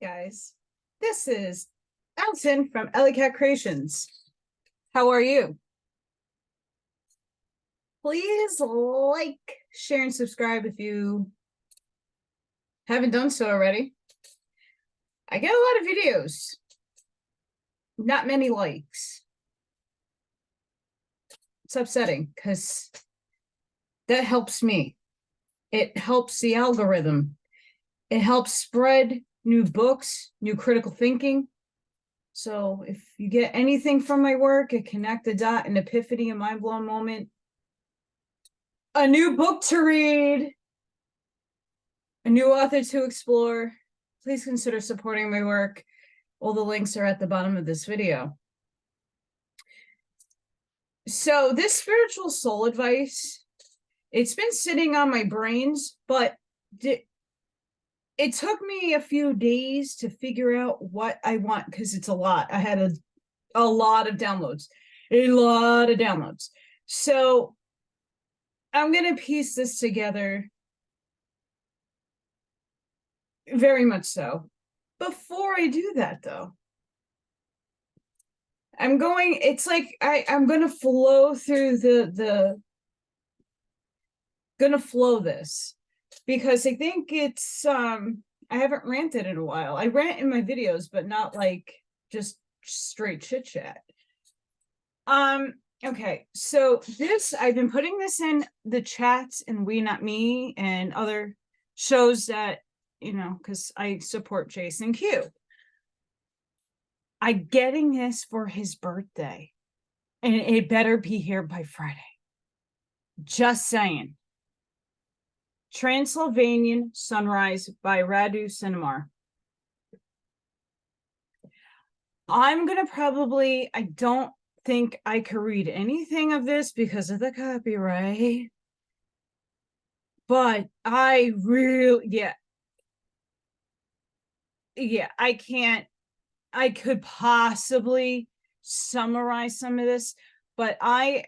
Guys, this is Allison from Allykatkreations. How are you? Please like, share, and subscribe if you haven't done so already. I get a lot of videos, not many likes. It's upsetting because that helps me. It helps the algorithm. It helps spread new books, new critical thinking. So if you get anything from my work, a connect a dot, an epiphany, a mind-blown moment, a new book to read, a new author to explore, please consider supporting my work. All the links are at the bottom of this video. So this spiritual soul advice, it's been sitting on my brains, but it took me a few days to figure out what I want because it's a lot. I had a lot of downloads, So I'm going to piece this together. Very much so. Before I do that, though, I'm going to flow through gonna flow this because I think it's I haven't ranted in a while. I rant in my videos, but not like just straight chit chat. Okay, so this I've been putting this in the chats and We Not Me and other shows that, you know, because I support Jason Q. I'm getting this for his birthday, and it better be here by Friday. Just saying. Transylvanian Sunrise by Radu Cinemar. I'm gonna I don't think I could read anything of this because of the copyright. But I really, I could possibly summarize some of this, but I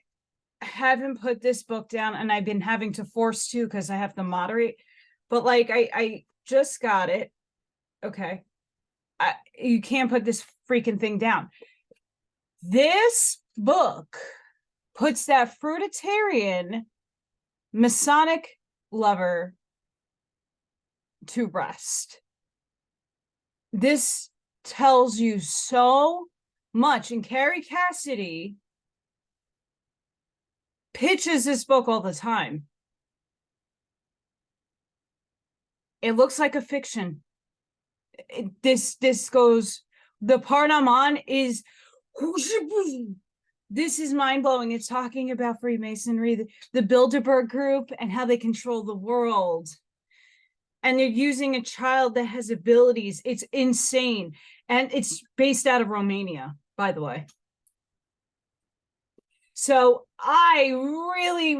haven't put this book down and I've been having to force to because I have to moderate. But like I just got it. Okay. You can't put this freaking thing down. This book puts that fruitarian Masonic lover to rest. This tells you so much, and Carrie Cassidy pitches this book all the time. It looks like a fiction. This goes, the part I'm on is, this is mind-blowing. It's talking about Freemasonry, the Bilderberg group, and how they control the world. And they're using a child that has abilities. It's insane. And it's based out of Romania, by the way. So I really,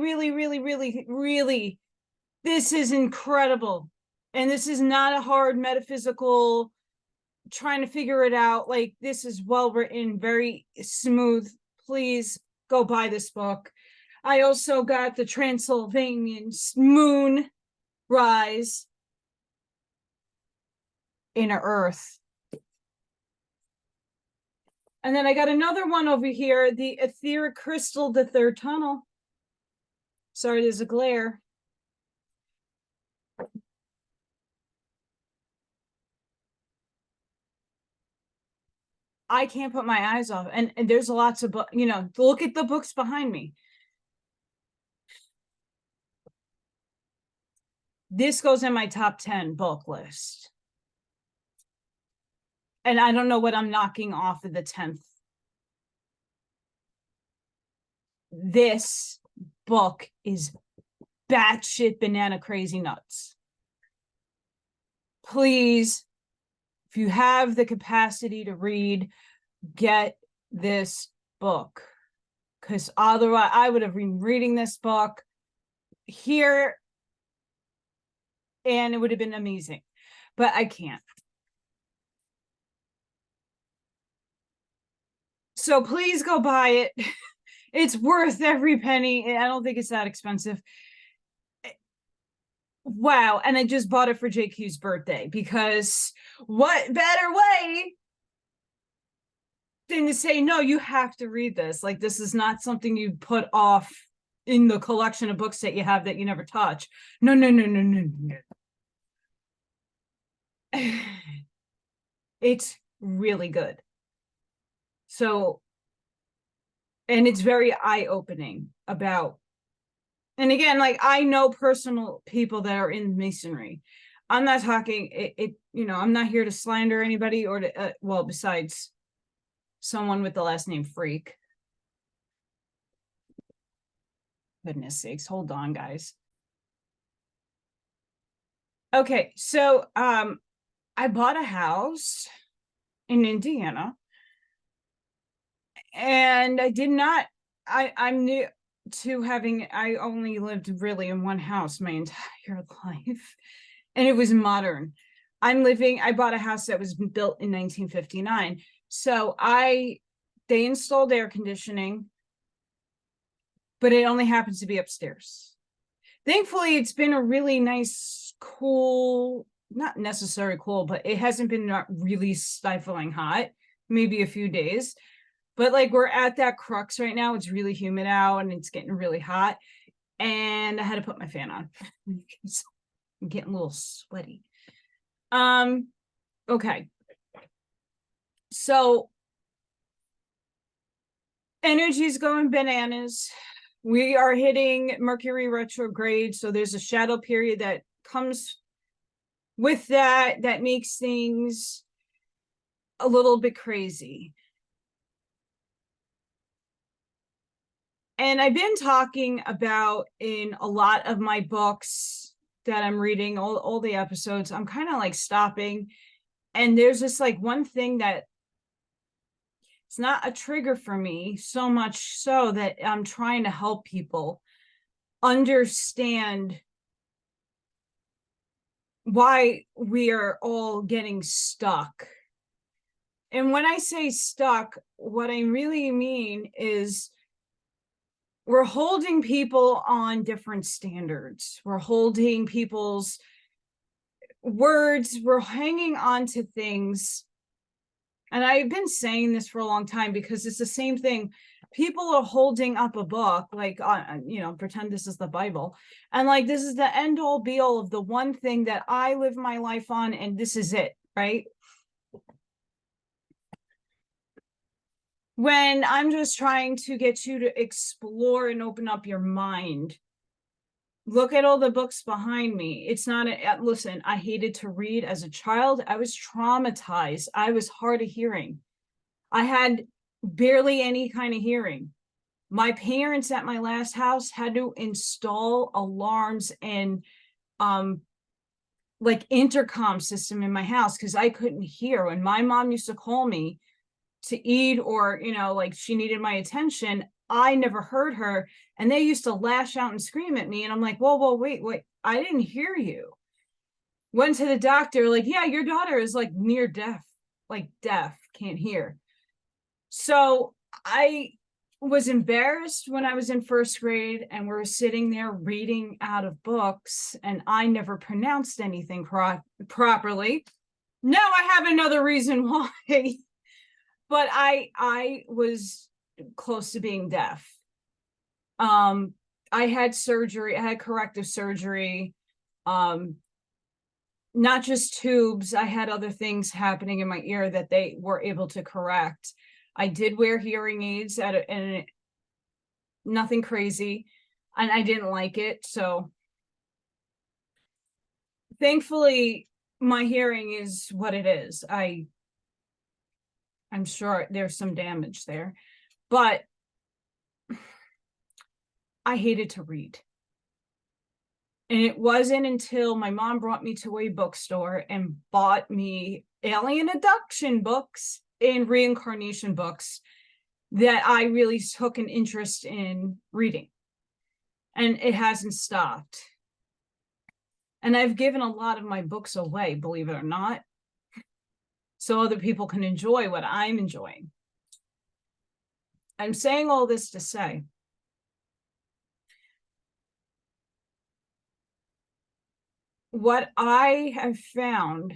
this is incredible. And this is not a hard metaphysical trying to figure it out. Like, this is well written, very smooth. Please go buy this book. I also got the Transylvanian Moon Rise, Inner Earth. And then I got another one over here, the Etheric Crystal, the Third Tunnel. Sorry, there's a glare. I can't put my eyes off. And there's lots of books, you know, look at the books behind me. This goes in my top 10 book list. And I don't know what I'm knocking off of the 10th. This book is batshit banana crazy nuts. Please, if you have the capacity to read, get this book. Because otherwise, I would have been reading this book here and it would have been amazing. But I can't. So please go buy it. It's worth every penny. I don't think it's that expensive. Wow. And I just bought it for JQ's birthday because what better way than to say, no, you have to read this. Like, this is not something you put off in the collection of books that you have that you never touch. No, no, no, no, no, no. It's really good. So, and it's very eye-opening about, and again, like, I know personal people that are in masonry. I'm not talking I'm not here to slander anybody or to well, besides someone with the last name Freak. Goodness sakes, hold on, guys. Okay, so I bought a house in Indiana, and I'm new to having, I only lived really in one house my entire life, and it was modern. I bought a house that was built in 1959. So they installed air conditioning, but it only happens to be upstairs. Thankfully, it's been a really nice, cool, not necessarily cool, but it hasn't been not really stifling hot, maybe a few days. But like, we're at that crux right now. It's really humid out and it's getting really hot. And I had to put my fan on. I'm getting a little sweaty. Okay. So energy's going bananas. We are hitting Mercury retrograde. So there's a shadow period that comes with that makes things a little bit crazy. And I've been talking about in a lot of my books that I'm reading, all the episodes, I'm kind of like stopping. And there's this like one thing that it's not a trigger for me, so much so that I'm trying to help people understand why we are all getting stuck. And when I say stuck, what I really mean is we're holding people on different standards. We're holding people's words. We're hanging on to things. And I've been saying this for a long time because it's the same thing. People are holding up a book, like, pretend this is the Bible. And like, this is the end all be all of the one thing that I live my life on. And this is it, right? When I'm just trying to get you to explore and open up your mind. Look at all the books behind me. It's not listen, I hated to read as a child. I was traumatized. I was hard of hearing. I had barely any kind of hearing. My parents at my last house had to install alarms and like intercom system in my house because I couldn't hear. When my mom used to call me to eat or, like she needed my attention, I never heard her. And they used to lash out and scream at me. And I'm like, whoa, wait, I didn't hear you. Went to the doctor, like, yeah, your daughter is like near deaf, like deaf, can't hear. So I was embarrassed when I was in first grade and we're sitting there reading out of books and I never pronounced anything properly. Now I have another reason why. But I was close to being deaf. I had surgery, I had corrective surgery. Not just tubes, I had other things happening in my ear that they were able to correct. I did wear hearing aids and nothing crazy, and I didn't like it. So thankfully my hearing is what it is. I'm sure there's some damage there, but I hated to read. And it wasn't until my mom brought me to a bookstore and bought me alien abduction books and reincarnation books that I really took an interest in reading. And it hasn't stopped. And I've given a lot of my books away, believe it or not, so other people can enjoy what I'm enjoying. I'm saying all this to say, what I have found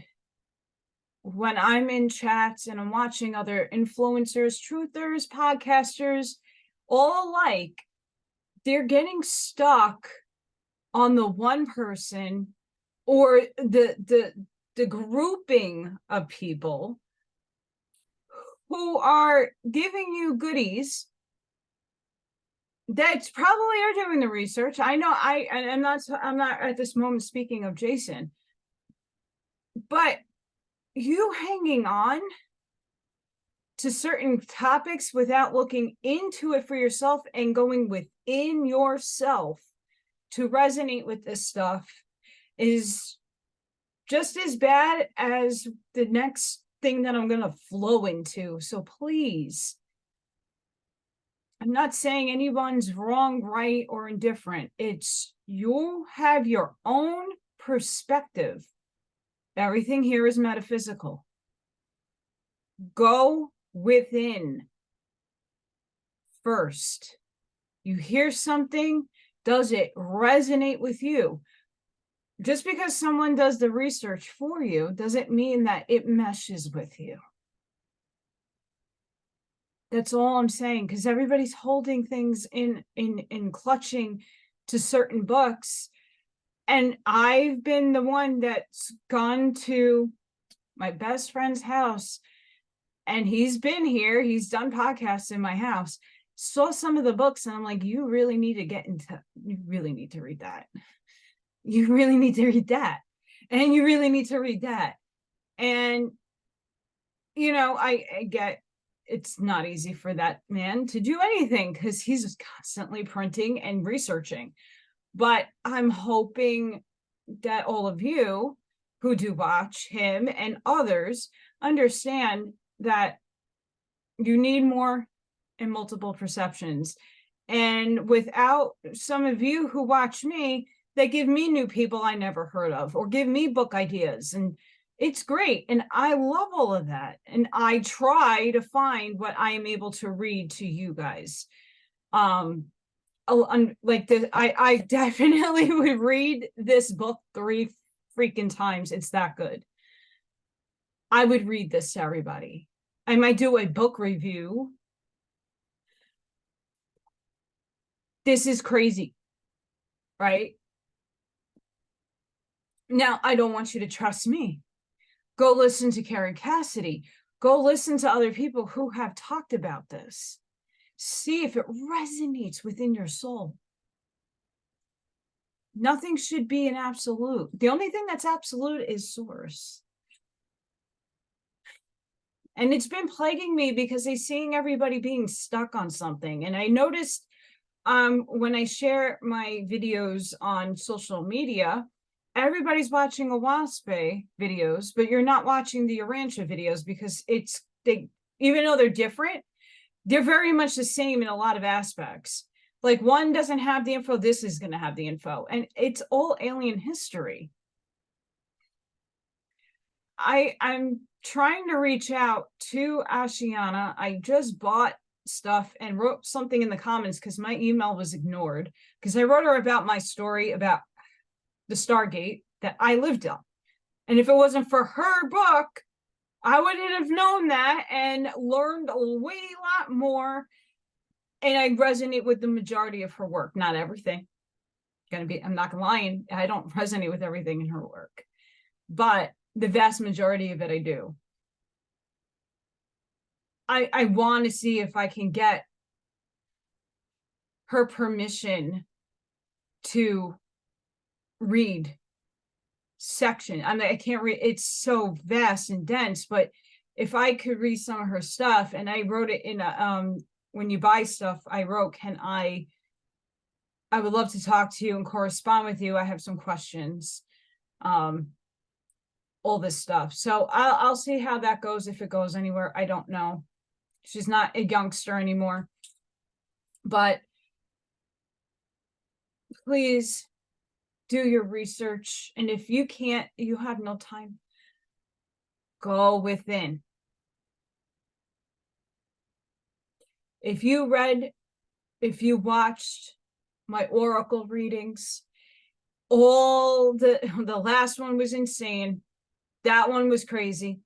when I'm in chats and I'm watching other influencers, truthers, podcasters, all alike, they're getting stuck on the one person or the grouping of people who are giving you goodies that probably are doing the research. I know I'm not at this moment speaking of Jason, but you hanging on to certain topics without looking into it for yourself and going within yourself to resonate with this stuff is just as bad as the next thing that I'm going to flow into. So please, I'm not saying anyone's wrong, right, or indifferent. It's you have your own perspective. Everything here is metaphysical. Go within first. You hear something, does it resonate with you? Just because someone does the research for you doesn't mean that it meshes with you. That's all I'm saying, because everybody's holding things in clutching to certain books. And I've been the one that's gone to my best friend's house, and he's been here, he's done podcasts in my house, saw some of the books, and I'm like, you really need to read that. You really need to read that. And you really need to read that. And, you know, I get it's not easy for that man to do anything because he's just constantly printing and researching. But I'm hoping that all of you who do watch him and others understand that you need more and multiple perceptions. And without some of you who watch me, they give me new people I never heard of or give me book ideas. And it's great. And I love all of that. And I try to find what I am able to read to you guys. Like this, I definitely would read this book 3 freaking times. It's that good. I would read this to everybody. I might do a book review. This is crazy, right? Now, I don't want you to trust me. Go listen to Carrie Cassidy. Go listen to other people who have talked about this. See if it resonates within your soul. Nothing should be an absolute. The only thing that's absolute is source. And it's been plaguing me because I'm seeing everybody being stuck on something. And I noticed when I share my videos on social media, everybody's watching Awaspe videos, but you're not watching the Arancha videos because even though they're different, they're very much the same in a lot of aspects. Like one doesn't have the info, this is going to have the info, and it's all alien history. I'm trying to reach out to Ashiana. I just bought stuff and wrote something in the comments because my email was ignored because I wrote her about my story about the Stargate that I lived on. And if it wasn't for her book, I wouldn't have known that and learned a way lot more. And I resonate with the majority of her work, not everything. I'm not lying. I don't resonate with everything in her work, but the vast majority of it I do. I want to see if I can get her permission to read section. I mean, I can't read, it's so vast and dense, but if I could read some of her stuff, and I wrote it in a when you buy stuff, I wrote, I would love to talk to you and correspond with you. I have some questions, all this stuff. So I'll see how that goes. If it goes anywhere, I don't know. She's not a youngster anymore, but please do your research. And if you can't, you have no time, go within. If you watched my oracle readings, all the last one was insane. That one was crazy.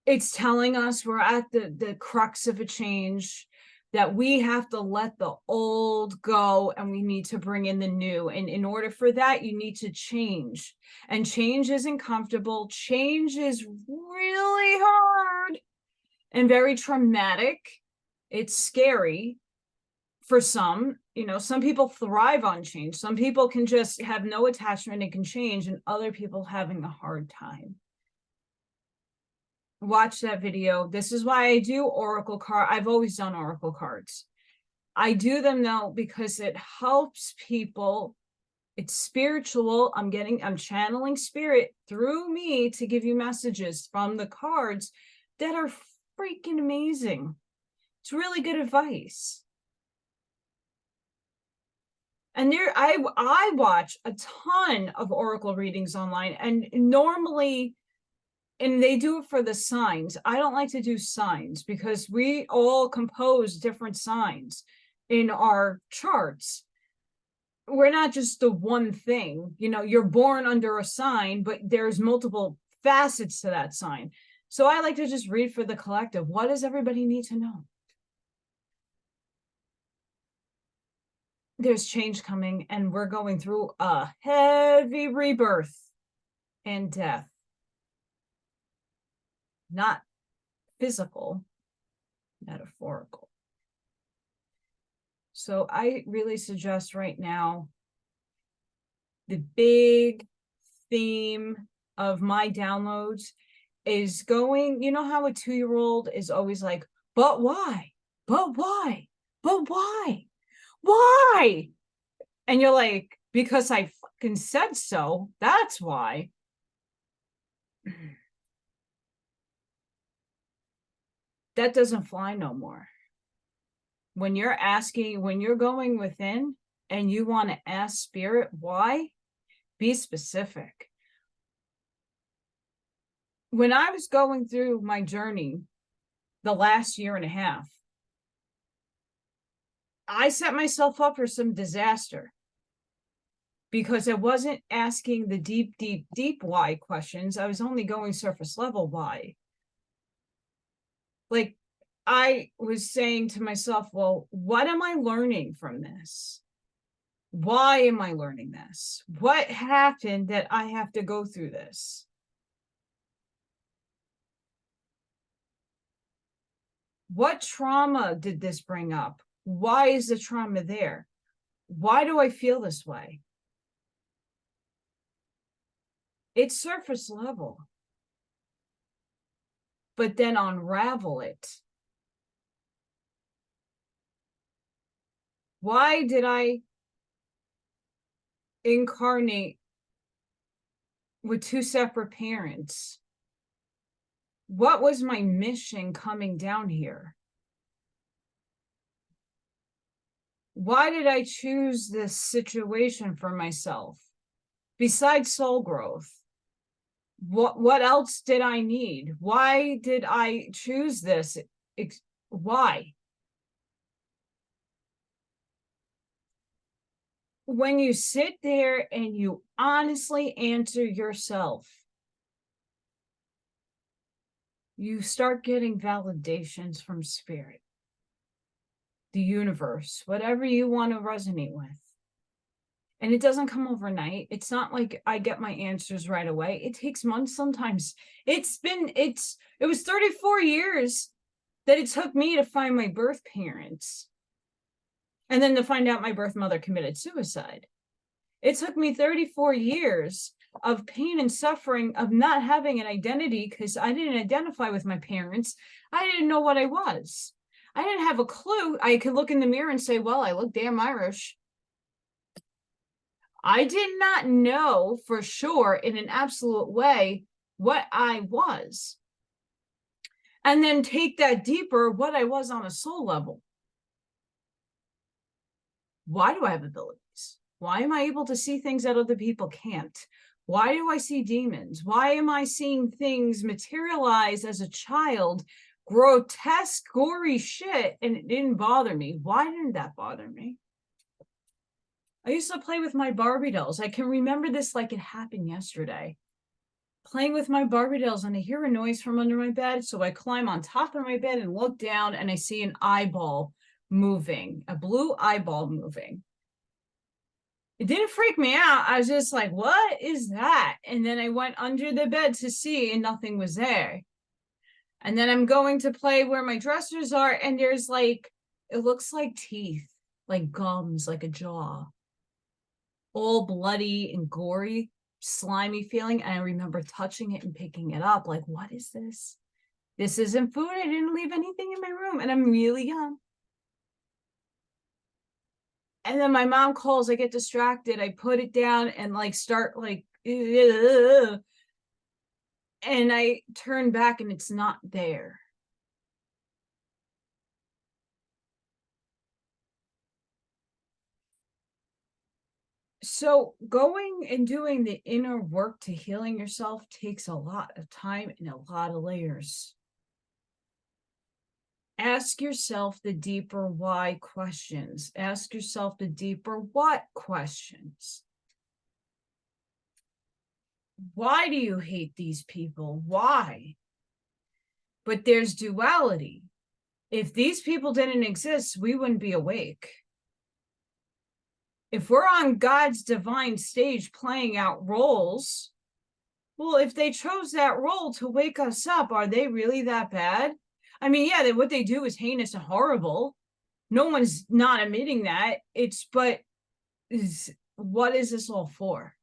It's telling us we're at the crux of a change, that we have to let the old go and we need to bring in the new. And in order for that, you need to change. And change isn't comfortable. Change is really hard and very traumatic. It's scary for some. Some people thrive on change. Some people can just have no attachment and can change, and other people having a hard time. Watch that video. This is why I do oracle card. I've always done oracle cards. I do them now because it helps people. It's spiritual. I'm channeling spirit through me to give you messages from the cards that are freaking amazing. It's really good advice. And I watch a ton of oracle readings online, and normally, and they do it for the signs. I don't like to do signs because we all compose different signs in our charts. We're not just the one thing. You're born under a sign, but there's multiple facets to that sign. So I like to just read for the collective. What does everybody need to know? There's change coming, and we're going through a heavy rebirth and death. Not physical, metaphorical. So I really suggest right now, the big theme of my downloads is going, how a 2-year-old is always like, but why? But why? But why? Why? And you're like, because I fucking said so. That's why. That doesn't fly no more. When you're going within and you want to ask spirit why, be specific. When I was going through my journey the last year and a half, I set myself up for some disaster because I wasn't asking the deep, deep, deep why questions. I was only going surface level why. Like, I was saying to myself, well, what am I learning from this? Why am I learning this? What happened that I have to go through this? What trauma did this bring up? Why is the trauma there? Why do I feel this way? It's surface level. But then unravel it. Why did I incarnate with 2 separate parents? What was my mission coming down here? Why did I choose this situation for myself? Besides soul growth, what else did I need? Why did I choose this? Why? When you sit there and you honestly answer yourself, you start getting validations from spirit, the universe, whatever you want to resonate with. And it doesn't come overnight. It's not like I get my answers right away. It takes months sometimes. It was 34 years that it took me to find my birth parents. And then to find out my birth mother committed suicide. It took me 34 years of pain and suffering of not having an identity because I didn't identify with my parents. I didn't know what I was. I didn't have a clue. I could look in the mirror and say, well, I look damn Irish. I did not know for sure in an absolute way what I was. And then take that deeper, what I was on a soul level. Why do I have abilities? Why am I able to see things that other people can't? Why do I see demons? Why am I seeing things materialize as a child, grotesque, gory shit, and it didn't bother me? Why didn't that bother me? I used to play with my Barbie dolls. I can remember this like it happened yesterday. Playing with my Barbie dolls, and I hear a noise from under my bed. So I climb on top of my bed and look down, and I see an eyeball moving, a blue eyeball moving. It didn't freak me out. I was just like, what is that? And then I went under the bed to see, and nothing was there. And then I'm going to play where my dressers are, and there's like, it looks like teeth, like gums, like a jaw, all bloody and gory, slimy feeling. And I remember touching it and picking it up, like, what is this? This isn't food. I didn't leave anything in my room, and I'm really young. And then my mom calls, I get distracted, I put it down and like start like, and I turn back and it's not there. So going and doing the inner work to healing yourself takes a lot of time and a lot of layers. Ask yourself the deeper why questions. Ask yourself the deeper what questions. Why do you hate these people? Why? But there's duality. If these people didn't exist, we wouldn't be awake. If we're on God's divine stage playing out roles, well, if they chose that role to wake us up, are they really that bad? I mean, yeah, what they do is heinous and horrible. No one's not admitting that. But what is this all for?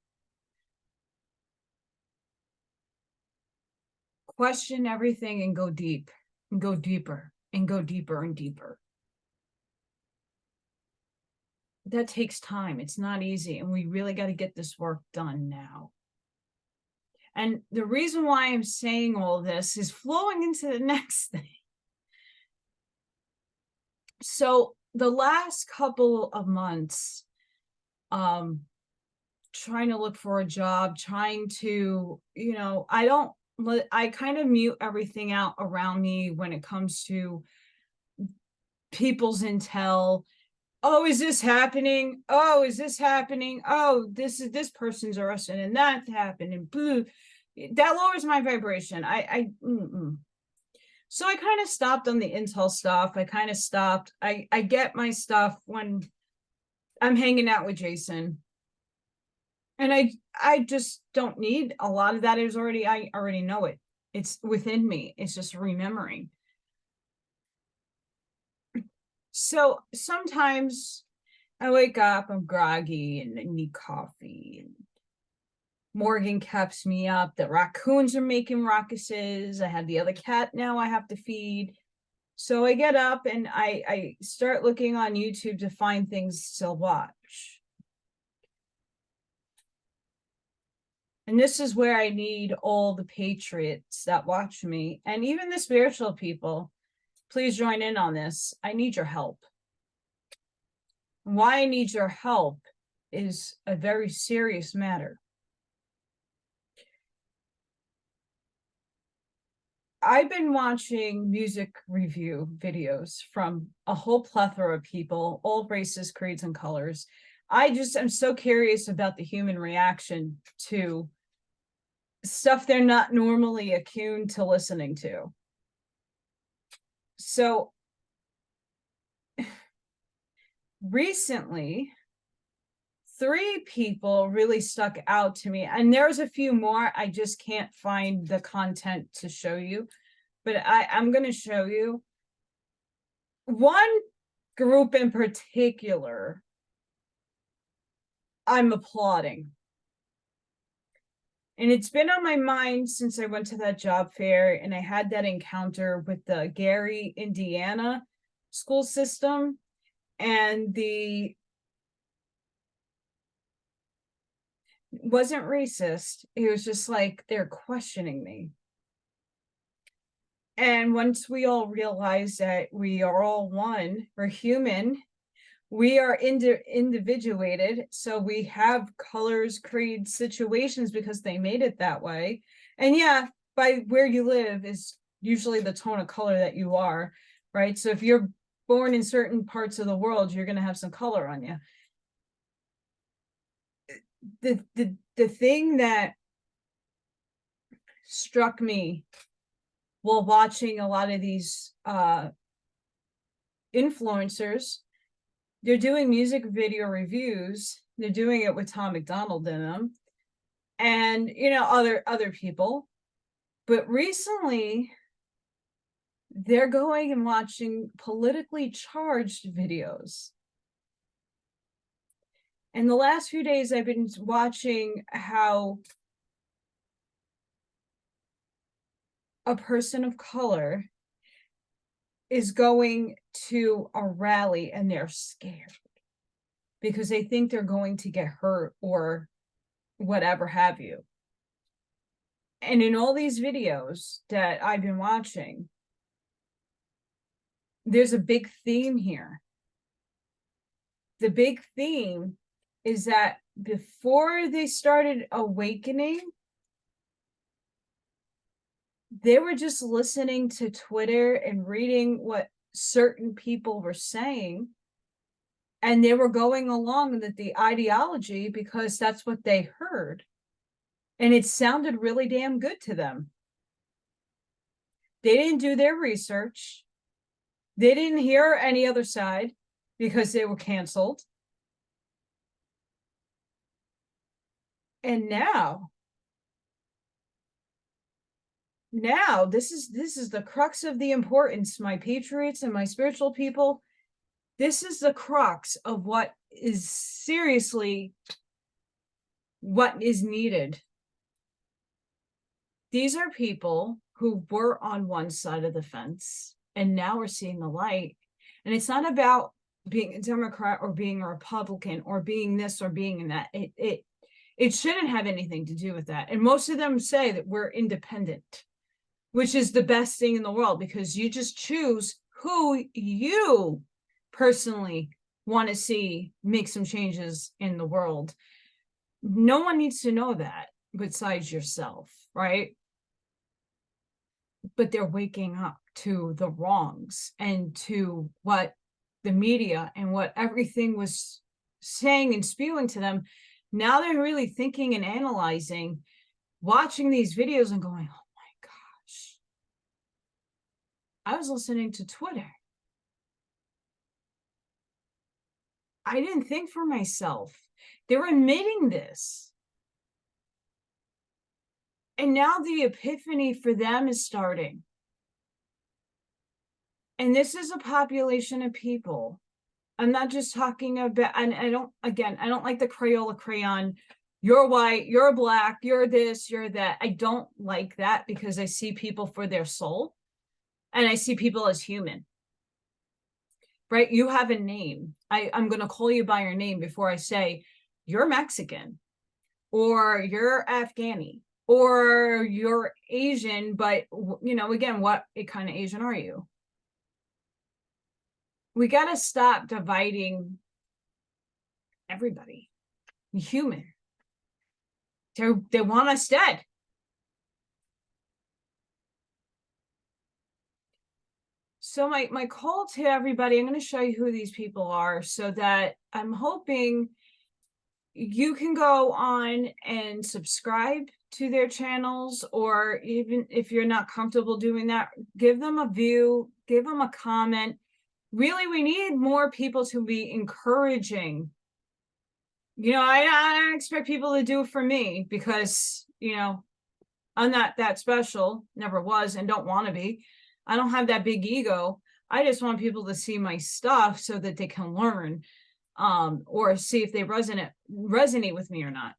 Question everything and go deep and go deeper and go deeper and deeper. That takes time. It's not easy. And we really got to get this work done now. And the reason why I'm saying all this is flowing into the next thing. So the last couple of months, trying to look for a job, trying to, I kind of mute everything out around me when it comes to people's intel. Oh, is this happening? Oh, is this happening? Oh, this person's arrested and that happened and boo. That lowers my vibration. So I kind of stopped on the intel stuff. I kind of stopped. I get my stuff when I'm hanging out with Jason. And I just don't need a lot of that. I already know it. It's within me. It's just remembering. So sometimes I wake up, I'm groggy and I need coffee. And Morgan keeps me up. The raccoons are making raucuses. I have the other cat now I have to feed. So I get up and I start looking on YouTube to find things to watch. And this is where I need all the patriots that watch me and even the spiritual people. Please join in on this. I need your help. Why I need your help is a very serious matter. I've been watching music review videos from a whole plethora of people, all races, creeds, and colors. I'm so curious about the human reaction to stuff they're not normally attuned to listening to. So recently, 3 people really stuck out to me, and there's a few more. I just can't find the content to show you, but I'm going to show you. One group in particular, I'm applauding. And it's been on my mind since I went to that job fair and I had that encounter with the Gary, Indiana school system, and it wasn't racist. It was just like they're questioning me. And once we all realize that we are all one, we're human, we are individuated, so we have colors, creeds, situations because they made it that way. And yeah, by where you live is usually the tone of color that you are, right? So if you're born in certain parts of the world, you're going to have some color on you. the thing that struck me while watching a lot of these influencers, they're doing music video reviews. They're doing it with Tom McDonald in them, and other people. But recently, they're going and watching politically charged videos. And the last few days, I've been watching how a person of color is going to a rally and they're scared because they think they're going to get hurt or whatever have you. And in all these videos that I've been watching, there's a big theme here. The big theme is that before they started awakening, they were just listening to Twitter and reading what certain people were saying. And they were going along with the ideology because that's what they heard. And it sounded really damn good to them. They didn't do their research. They didn't hear any other side because they were canceled. And now this is the crux of the importance, my patriots and my spiritual people. This is the crux of what is seriously what is needed. These are people who were on one side of the fence and now we're seeing the light. And it's not about being a Democrat or being a Republican or being this or being that. It shouldn't have anything to do with that. And most of them say that we're independent, which is the best thing in the world because you just choose who you personally want to see make some changes in the world. No one needs to know that besides yourself, right? But they're waking up to the wrongs and to what the media and what everything was saying and spewing to them. Now they're really thinking and analyzing, watching these videos and going, oh my gosh, I was listening to Twitter. I didn't think for myself. They're admitting this. And now the epiphany for them is starting. And this is a population of people. I'm not just talking about, and I don't like the Crayola crayon. You're white, you're black, you're this, you're that. I don't like that because I see people for their soul and I see people as human. Right? You have a name. I'm going to call you by your name before I say you're Mexican or you're Afghani or you're Asian, but again, what kind of Asian are you? We got to stop dividing everybody. Human. They want us dead. So my call to everybody, I'm going to show you who these people are so that I'm hoping you can go on and subscribe to their channels, or even if you're not comfortable doing that, give them a view, give them a comment. Really, we need more people to be encouraging. I expect people to do it for me because, I'm not that special, never was, and don't want to be. I don't have that big ego. I just want people to see my stuff so that they can learn, or see if they resonate with me or not.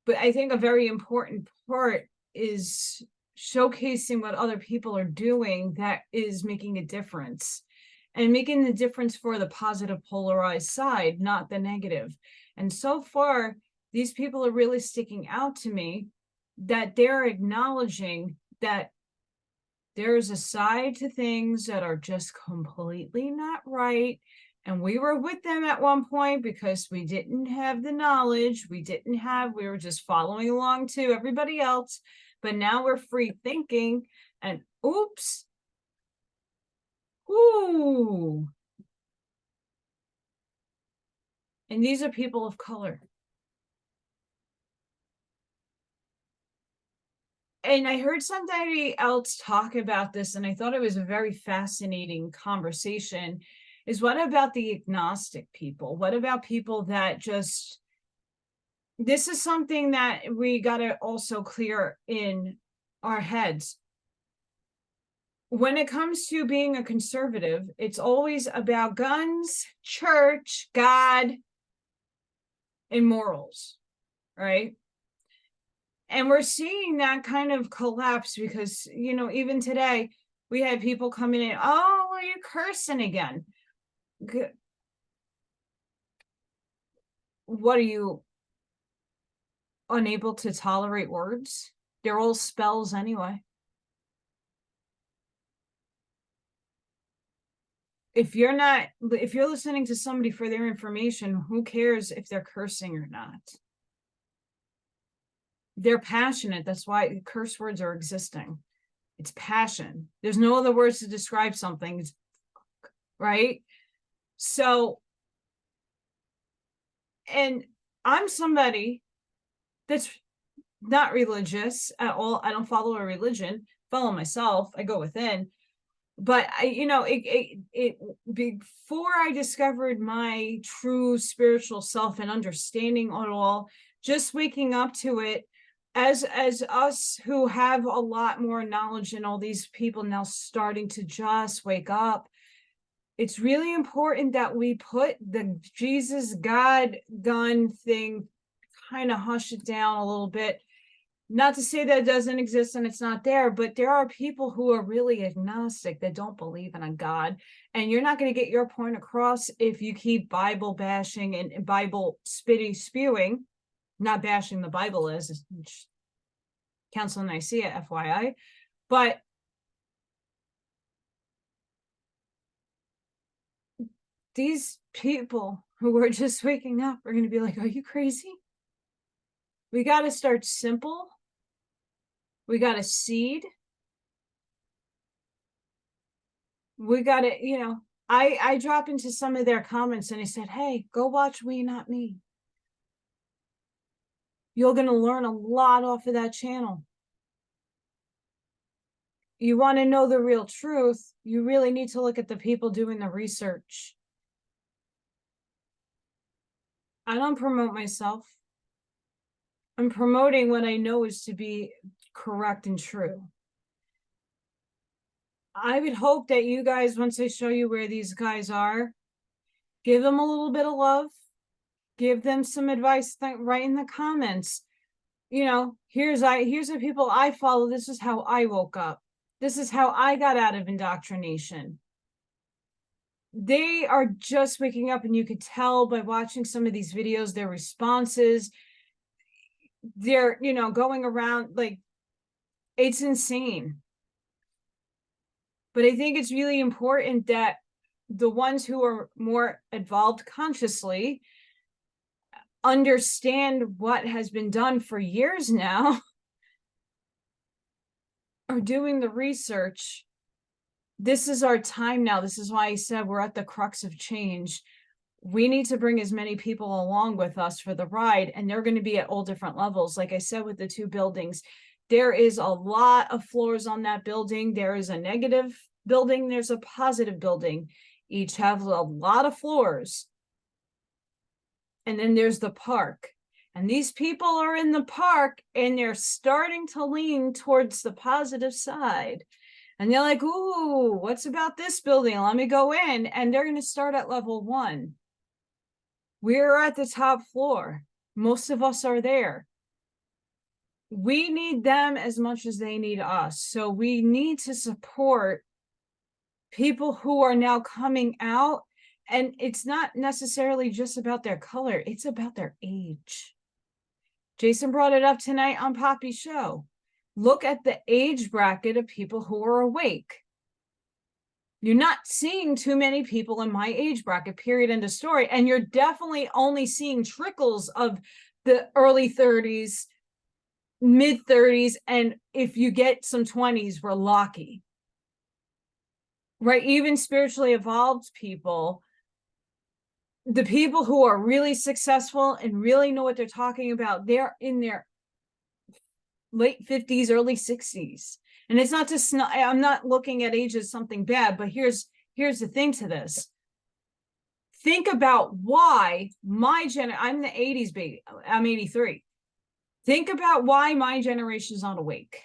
But I think a very important part is showcasing what other people are doing that is making a difference, and making the difference for the positive polarized side, not the negative. And so far, these people are really sticking out to me, that they're acknowledging that there's a side to things that are just completely not right. And we were with them at one point because we didn't have the knowledge. We were just following along to everybody else. But now we're free thinking and oops. Ooh. And these are people of color. And I heard somebody else talk about this, and I thought it was a very fascinating conversation, is what about the agnostic people? What about people that just, this is something that we got to also clear in our heads. When it comes to being a conservative, it's always about guns, church, God, and morals, right? And we're seeing that kind of collapse because, you know, even today we had people coming in, oh, well, you're cursing again. What, are you unable to tolerate words? They're all spells anyway. If you're listening to somebody for their information, who cares if they're cursing or not? They're passionate. That's why curse words are existing. It's passion. There's no other words to describe something, right? So, and I'm somebody that's not religious at all. I don't follow a religion, follow myself. I go within. But before I discovered my true spiritual self and understanding it all, just waking up to it, as us who have a lot more knowledge and all these people now starting to just wake up, it's really important that we put the Jesus God gun thing, kind of hush it down a little bit. Not to say that it doesn't exist and it's not there, but there are people who are really agnostic that don't believe in a God. And you're not going to get your point across if you keep Bible bashing and Bible spewing. Not bashing the Bible is Council of Nicaea, FYI. But these people who are just waking up are going to be like, are you crazy? We got to start simple. We got to seed. We got to, you know, I drop into some of their comments and I said, hey, go watch We Not Me. You're going to learn a lot off of that channel. You want to know the real truth, you really need to look at the people doing the research. I don't promote myself. I'm promoting what I know is to be correct and true. I would hope that you guys, once I show you where these guys are, give them a little bit of love, give them some advice, right in the comments. You know, here's the people I follow. This is how I woke up. This is how I got out of indoctrination. They are just waking up, and you could tell by watching some of these videos, their responses, they're, you know, going around like, it's insane. But I think it's really important that the ones who are more evolved consciously understand what has been done for years now, are doing the research. This is our time now. This is why I said we're at the crux of change. We need to bring as many people along with us for the ride, and they're going to be at all different levels. Like I said, with the 2 buildings, there is a lot of floors on that building. There is a negative building. There's a positive building. Each have a lot of floors. And then there's the park. And these people are in the park, and they're starting to lean towards the positive side. And they're like, ooh, what's about this building? Let me go in. And they're going to start at level 1. We're at the top floor. Most of us are there. We need them as much as they need us. So we need to support people who are now coming out. And it's not necessarily just about their color. It's about their age. Jason brought it up tonight on Poppy's show. Look at the age bracket of people who are awake. You're not seeing too many people in my age bracket, period, end of story. And you're definitely only seeing trickles of the early 30s, mid 30s. And if you get some 20s, we're lucky. Right? Even spiritually evolved people, the people who are really successful and really know what they're talking about, they're in their late 50s, early 60s. And it's not just, I'm not looking at age as something bad, but here's the thing to this. Think about why I'm the 80s baby. I'm 83. Think about why my generation is not awake.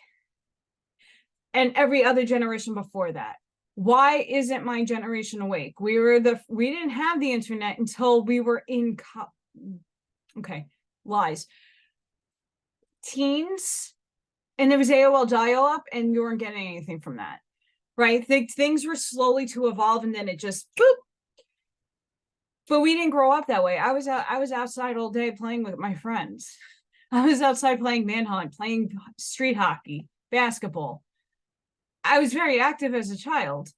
And every other generation before that. Why isn't my generation awake? We didn't have the internet until we were in okay, lies. Teens, and there was AOL dial-up, and you weren't getting anything from that, right? Things were slowly to evolve, and then it just boop. But we didn't grow up that way. I was outside all day playing with my friends. I was outside playing manhunt, playing street hockey, basketball. I was very active as a child.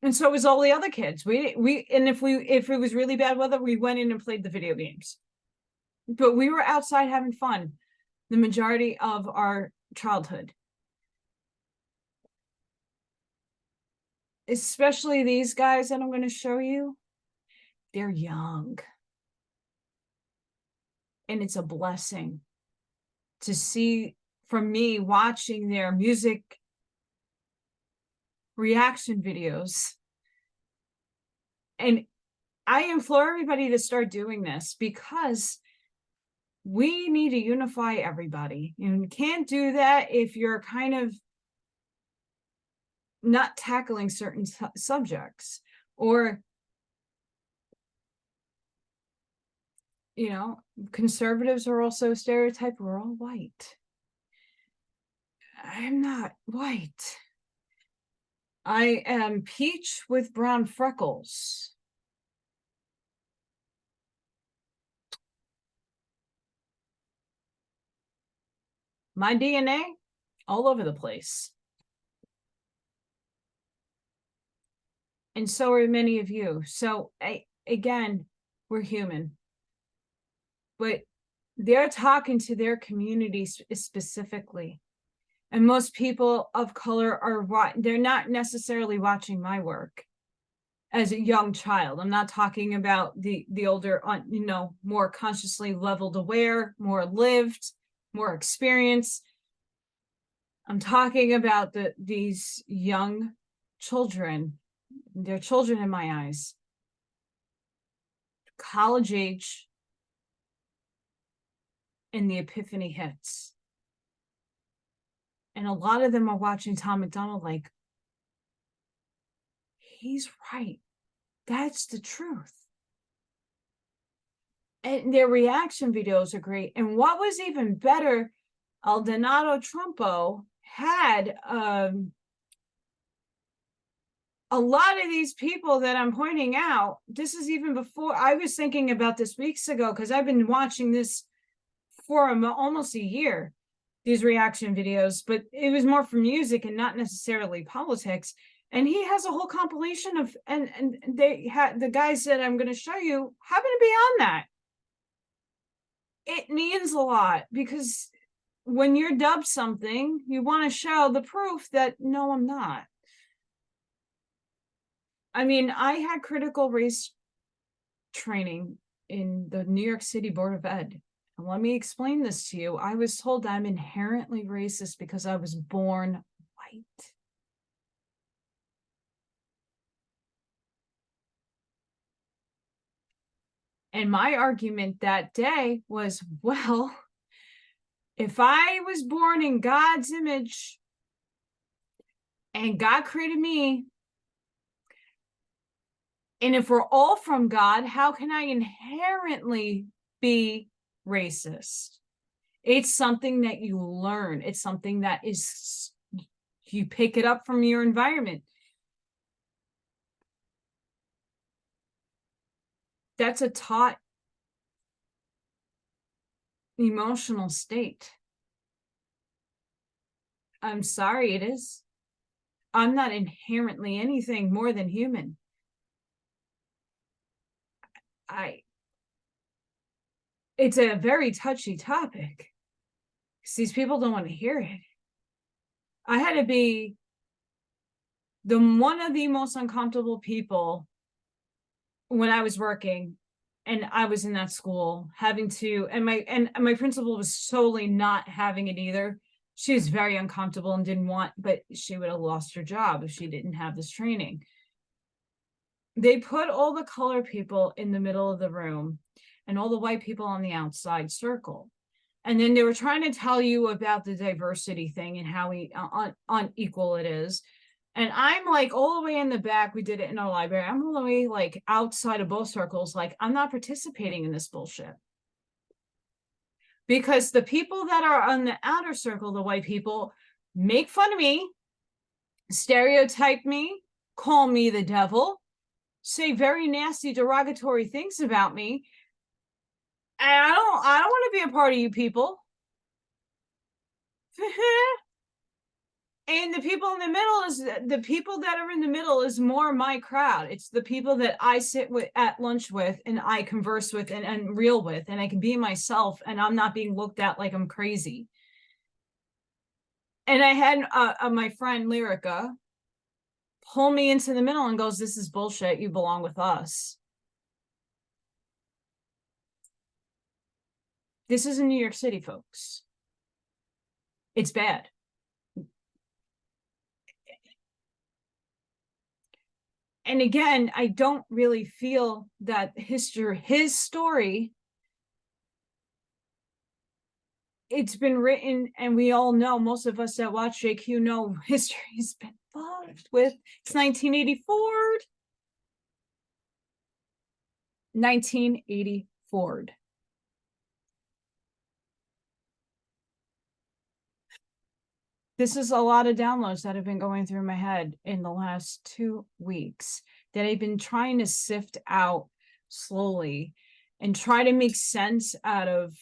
And so was all the other kids. If it was really bad weather, we went in and played the video games. But we were outside having fun the majority of our childhood. Especially these guys that I'm going to show you. They're young. And it's a blessing to see, from me, watching their music reaction videos. And I implore everybody to start doing this, because we need to unify everybody. And you can't do that if you're kind of not tackling certain subjects, or, you know, conservatives are also stereotyped. We're all white. I'm not white. I am peach with brown freckles. My DNA, all over the place. And so are many of you. So again, we're human. But they're talking to their communities specifically. And most people of color they're not necessarily watching my work as a young child. I'm not talking about the older, you know, more consciously leveled aware, more lived, more experience. I'm talking about these young children. They're children in my eyes. College age, and the epiphany hits. And a lot of them are watching Tom McDonald like, he's right. That's the truth. And their reaction videos are great. And what was even better, Aldonado Trumpo had a lot of these people that I'm pointing out. This is even before I was thinking about this weeks ago, because I've been watching this for almost a year, these reaction videos, but it was more for music and not necessarily politics. And he has a whole compilation of, and they had, the guys that I'm going to show you happen to be on that. It means a lot, because when you're dubbed something, you want to show the proof that, no, I'm not. I mean, I had critical race training in the New York City Board of Ed. And let me explain this to you. I was told I'm inherently racist because I was born white. And my argument that day was, well, if I was born in God's image and God created me, and if we're all from God, how can I inherently be racist? It's something that you learn. It's something that is, you pick it up from your environment. That's a taught emotional state. I'm sorry, it is. I'm not inherently anything more than human. It's a very touchy topic, because these people don't want to hear it. I had to be one of the most uncomfortable people when I was working, And I was in that school having to, and my principal was solely not having it either. She was very uncomfortable and didn't want, but she would have lost her job if she didn't have this training. They put all the color people in the middle of the room and all the white people on the outside circle. And then they were trying to tell you about the diversity thing and how unequal it is. And I'm like all the way in the back. We did it in our library. I'm all the way like outside of both circles. Like, I'm not participating in this bullshit. Because the people that are on the outer circle, the white people, make fun of me, stereotype me, call me the devil, say very nasty, derogatory things about me. And I don't want to be a part of you people. And the people in the middle is the people that are in the middle is more my crowd. It's the people that I sit with at lunch with and I converse with and real with, and I can be myself and I'm not being looked at like I'm crazy. And I had my friend Lyrica pull me into the middle and goes, "This is bullshit. You belong with us." This is in New York City, folks. It's bad. And again, I don't really feel that his story, it's been written, and we all know, most of us that watch JQ know history's been fucked with. It's 1984. 1984. This is a lot of downloads that have been going through my head in the last 2 weeks that I've been trying to sift out slowly and try to make sense out of,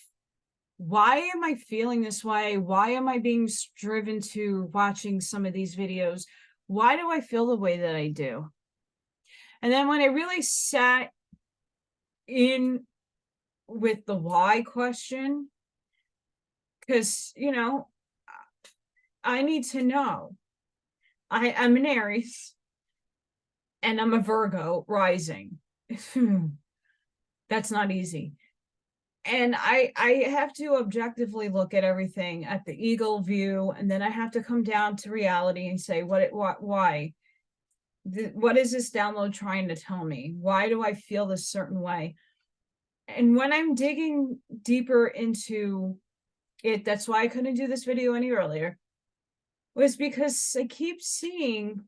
why am I feeling this way? Why am I being driven to watching some of these videos? Why do I feel the way that I do? And then when I really sat in with the why question, because, you know, I need to know. I'm an Aries and I'm a Virgo rising. That's not easy. And I have to objectively look at everything at the eagle view, and then I have to come down to reality and say, why? What is this download trying to tell me? Why do I feel this certain way? And when I'm digging deeper into it, that's why I couldn't do this video any earlier, was because I keep seeing,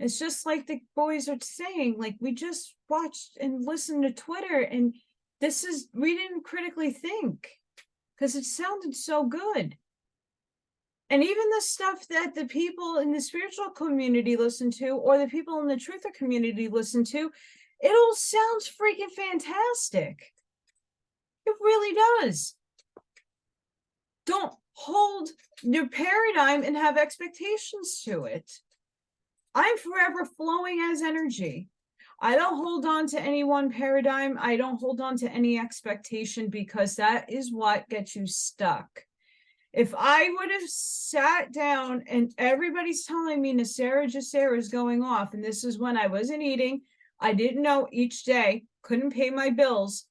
it's just like the boys are saying, like, we just watched and listened to Twitter, and we didn't critically think because it sounded so good. And even the stuff that the people in the spiritual community listen to, or the people in the truther community listen to, it all sounds freaking fantastic. It really does. Don't hold your paradigm and have expectations to it. I'm forever flowing as energy. I don't hold on to any one paradigm. I don't hold on to any expectation, because that is what gets you stuck. If I would have sat down and everybody's telling me Nasera Jasera is going off, and this is when I wasn't eating, I didn't know each day, couldn't pay my bills,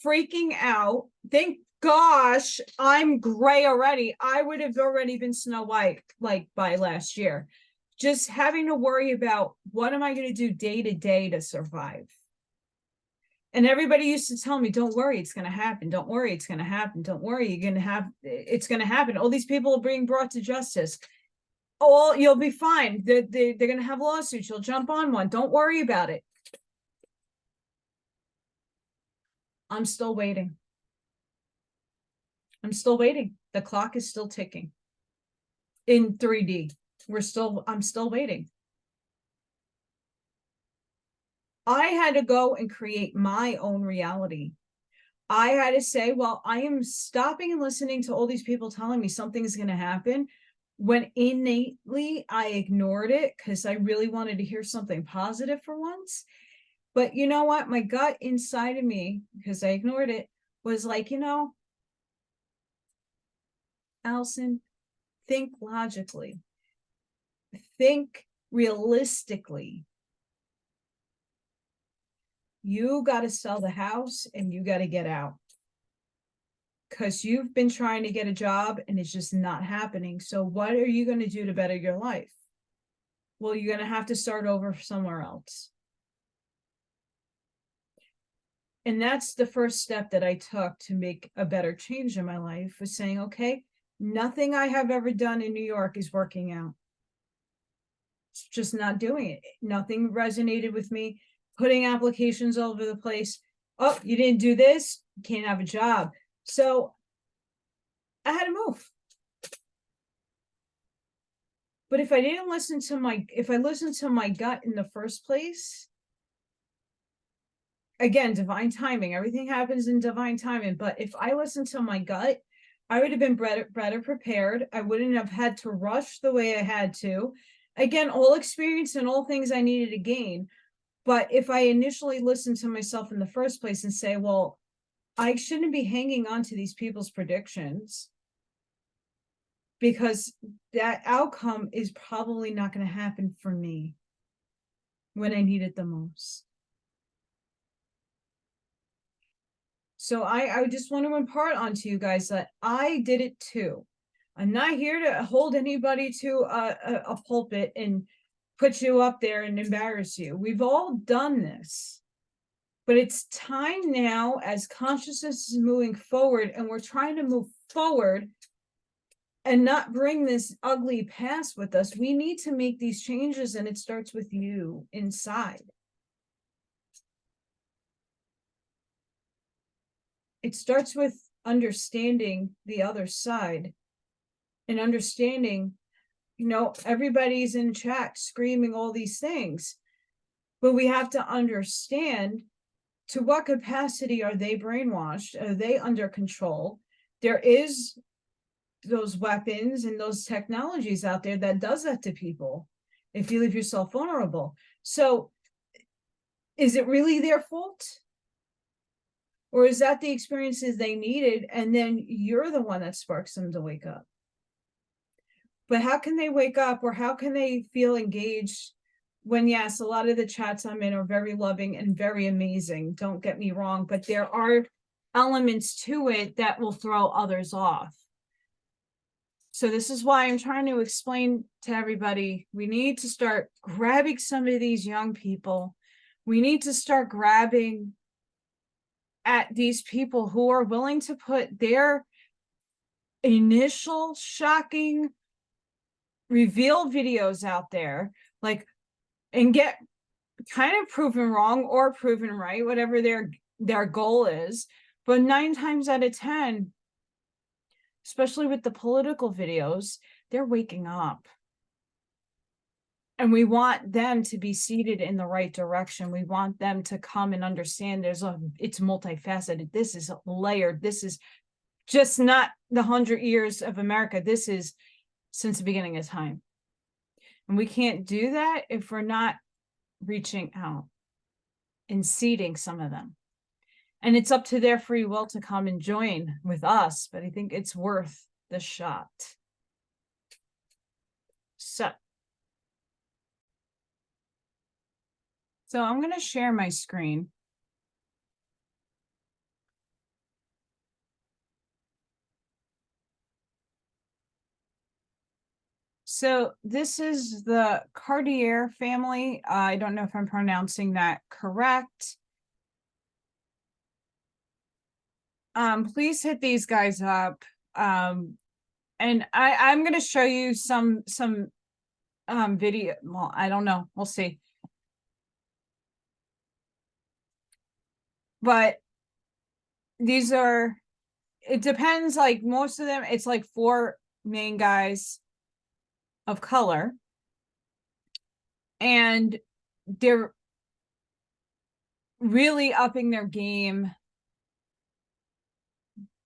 freaking out. Thank gosh, I'm gray already. I would have already been Snow White like by last year. Just having to worry about, what am I going to do day to day to survive? And everybody used to tell me, don't worry, it's going to happen. Don't worry, it's going to happen. Don't worry, it's going to happen. All these people are being brought to justice. Oh, you'll be fine. They're going to have lawsuits. You'll jump on one. Don't worry about it. I'm still waiting. I'm still waiting. The clock is still ticking in 3D. I'm still waiting. I had to go and create my own reality. I had to say, well, I am stopping and listening to all these people telling me something's going to happen, when innately I ignored it because I really wanted to hear something positive for once. But you know what? My gut inside of me, because I ignored it, was like, Allison, think logically, think realistically. you got to sell the house and you got to get out. Because you've been trying to get a job and it's just not happening. So what are you going to do to better your life? Well, you're going to have to start over somewhere else. And that's the first step that I took to make a better change in my life, was saying, okay, nothing I have ever done in New York is working out. It's just not doing it. Nothing resonated with me. Putting applications all over the place. Oh, you didn't do this, you can't have a job. So I had to move. But if I didn't listen to if I listened to my gut in the first place, again, divine timing, everything happens in divine timing. But if I listened to my gut, I would have been better prepared. I wouldn't have had to rush the way I had to. Again, all experience and all things I needed to gain. But if I initially listened to myself in the first place and say, well, I shouldn't be hanging on to these people's predictions, because that outcome is probably not going to happen for me when I need it the most. So I just want to impart onto you guys that I did it too. I'm not here to hold anybody to a pulpit and put you up there and embarrass you. We've all done this. But it's time now, as consciousness is moving forward and we're trying to move forward and not bring this ugly past with us, we need to make these changes, and it starts with you inside. It starts with understanding the other side and understanding, everybody's in chat screaming all these things, but we have to understand to what capacity are they brainwashed? Are they under control? There is those weapons and those technologies out there that does that to people if you leave yourself vulnerable. So is it really their fault? Or is that the experiences they needed, and then you're the one that sparks them to wake up? But how can they wake up, or how can they feel engaged when, yes, a lot of the chats I'm in are very loving and very amazing, don't get me wrong, but there are elements to it that will throw others off. So this is why I'm trying to explain to everybody, we need to start grabbing some of these young people. We need to start grabbing at these people who are willing to put their initial shocking reveal videos out there, and get kind of proven wrong or proven right, whatever their goal is. But 9 times out of 10, especially with the political videos, they're waking up. And we want them to be seated in the right direction. We want them to come and understand it's multifaceted. This is layered. This is just not the 100 years of America. This is since the beginning of time. And we can't do that if we're not reaching out and seeding some of them. And it's up to their free will to come and join with us, but I think it's worth the shot. So I'm going to share my screen. So this is the Cartier family. I don't know if I'm pronouncing that correct. Please hit these guys up. And I'm going to show you some video. Well, I don't know. We'll see. But these are, it depends, most of them, it's 4 main guys of color. And they're really upping their game.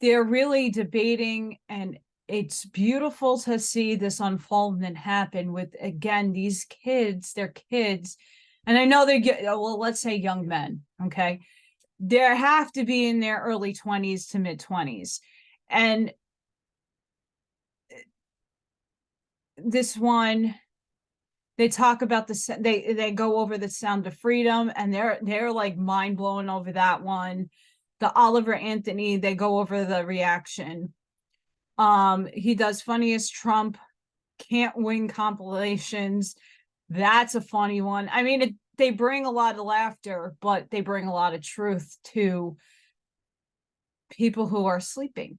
They're really debating, and it's beautiful to see this unfoldment happen with, again, these kids, they're kids. And I know let's say young men, okay? They have to be in their early 20s to mid 20s. And this one, They talk about they go over the sound of freedom, and they're like mind blown over that one. The Oliver Anthony, they go over the reaction. He does funniest Trump can't win compilations. That's a funny one. I mean, they bring a lot of laughter, but they bring a lot of truth to people who are sleeping.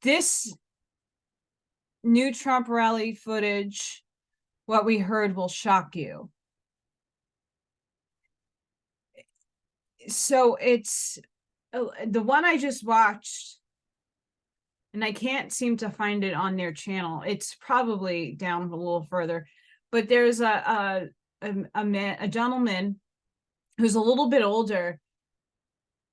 This new Trump rally footage, what we heard will shock you. So it's the one I just watched, and I can't seem to find it on their channel. It's probably down a little further, but there's a gentleman who's a little bit older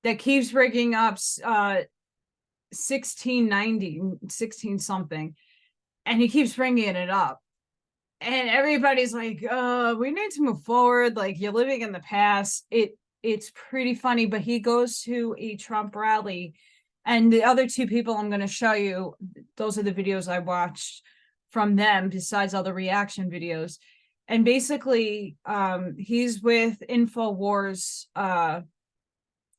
that keeps bringing up 1690, 16 something, and he keeps bringing it up. And everybody's like, we need to move forward. Like, you're living in the past. It's pretty funny, but he goes to a Trump rally, and the other two people I'm going to show you, those are the videos I watched from them, besides other reaction videos. And basically, he's with InfoWars, a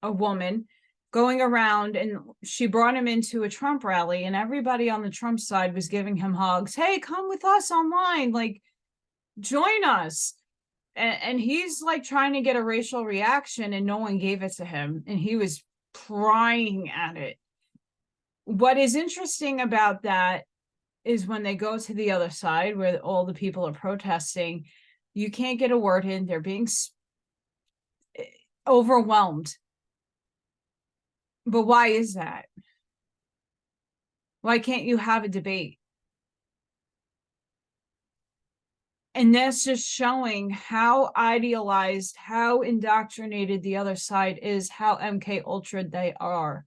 woman going around, and she brought him into a Trump rally, and everybody on the Trump side was giving him hugs. Hey, come with us online, like, join us. And he's like trying to get a racial reaction, and no one gave it to him, and he was prying at it. What is interesting about that is when they go to the other side where all the people are protesting, you can't get a word in. They're being overwhelmed. But why is that? Why can't you have a debate? And that's just showing how idealized, how indoctrinated the other side is, how MK Ultra they are.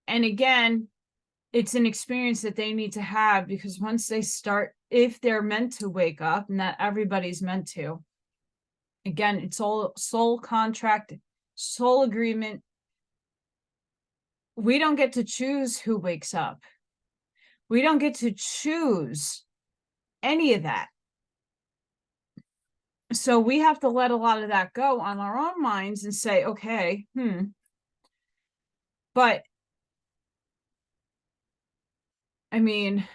And again, it's an experience that they need to have, because once they start, if they're meant to wake up, and that everybody's meant to, again, it's all soul contract, soul agreement. We don't get to choose who wakes up. We don't get to choose any of that. So we have to let a lot of that go on our own minds and say, okay, but I mean,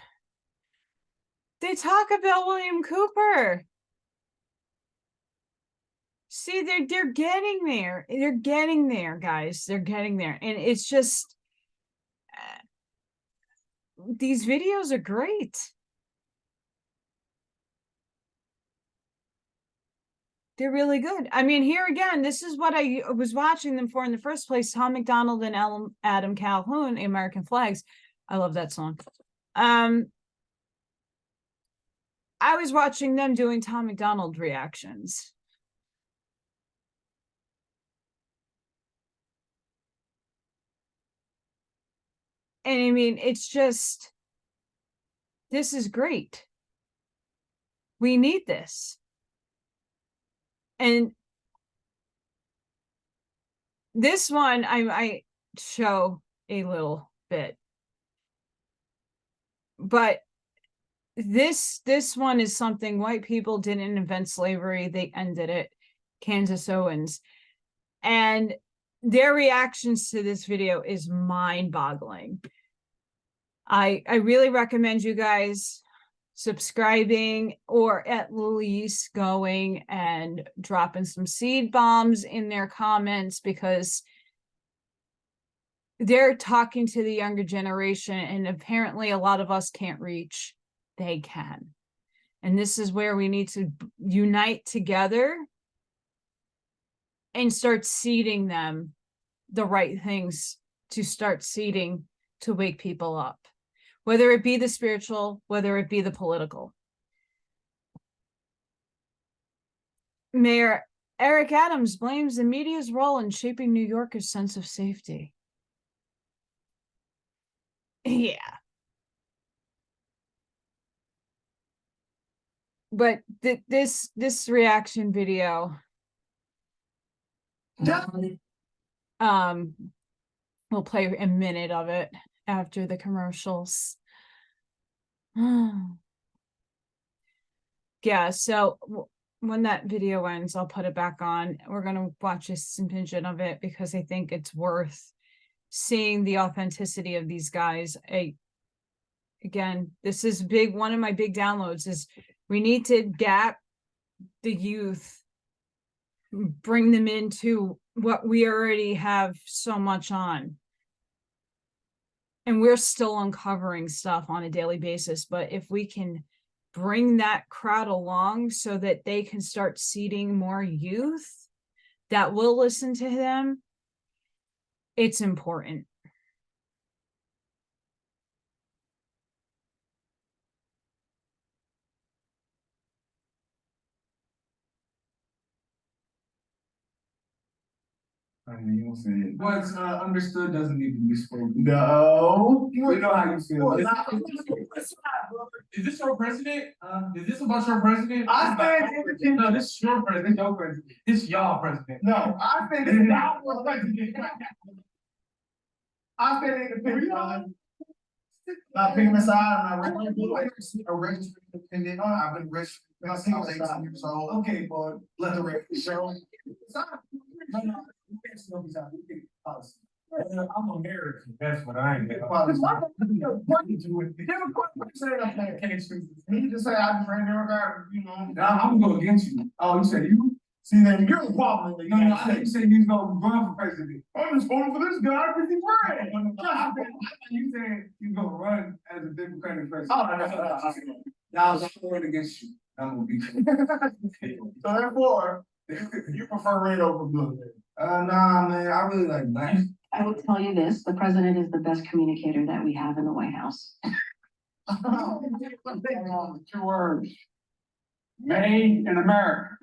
they talk about William Cooper. See, they're getting there. They're getting there, guys. They're getting there. And it's just, these videos are great. They're really good. I mean, here again, this is what I was watching them for in the first place. Tom McDonald and Adam Calhoun, American Flags. I love that song. I was watching them doing Tom McDonald reactions. And I mean, it's just, this is great. We need this. And this one, I show a little bit, but this one is something white people didn't invent slavery. They ended it. Kansas Owens. And their reactions to this video is mind-boggling. I really recommend you guys subscribing, or at least going and dropping some seed bombs in their comments, because they're talking to the younger generation, and apparently a lot of us can't reach. They can. And this is where we need to unite together and start seeding them the right things to start seeding to wake people up, whether it be the spiritual, whether it be the political. Mayor Eric Adams blames the media's role in shaping New Yorkers' sense of safety. Yeah. But this reaction video, we'll play a minute of it after the commercials. Yeah, so when that video ends, I'll put it back on. We're gonna watch a snippet of it because I think it's worth seeing the authenticity of these guys. Again, this is big. One of my big downloads is we need to gap the youth, bring them into what we already have so much on. And we're still uncovering stuff on a daily basis, but if we can bring that crowd along so that they can start seeding more youth that will listen to them, it's important. What's understood doesn't need to be spoken. No. We know how you feel. Is this your president? Is this about your president? I think no, this is your president. Your president. This is y'all president. No, I think it's y'all president. I think it's independent. Not picking a side. I'm not a registered independent. I've been registered since I was 18 years old. Okay, boy, let the record show. I'm American. That's what I am. You just say I'm friend, you know. I'm going against you. Oh, you said you? See, then you're the problem. No, I think you said you was going to run for president. I'm just voting for this guy because he's red. You said you going to run as a Democratic president. Oh, no. Now I'm voting against you. I'm going to beat you. So therefore, you prefer red over blue? Nah, man, I really like black. I will tell you this, the president is the best communicator that we have in the White House. 2 words. Made in America.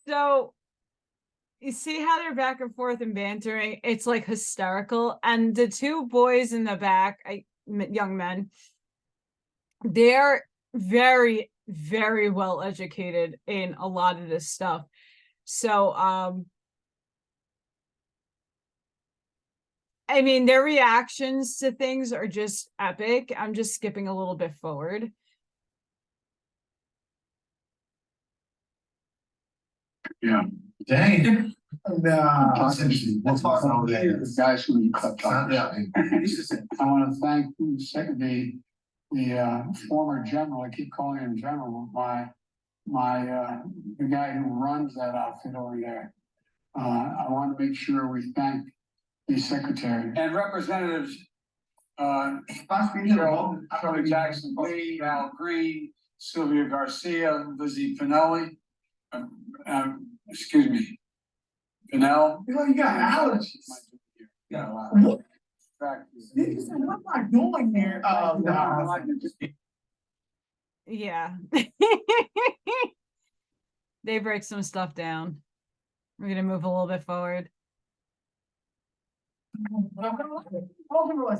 So you see how they're back and forth and bantering? It's like hysterical. And the two boys in the back, young men, they're very, very well educated in a lot of this stuff. So, I mean, their reactions to things are just epic. I'm just skipping a little bit forward. Yeah. Dang. Nah, we'll talk about that. Guys who cut I want to thank the former general. I keep calling him general. The guy who runs that outfit over there. I want to make sure we thank the secretary and representatives. Shirley Jackson, Lee, Al Green, Sylvia Garcia, Lizzie Pinelli. Excuse me. Pinell. You got allergies. Yeah. What? What am I doing here? Yeah. They break some stuff down. We're gonna move a little bit forward. Like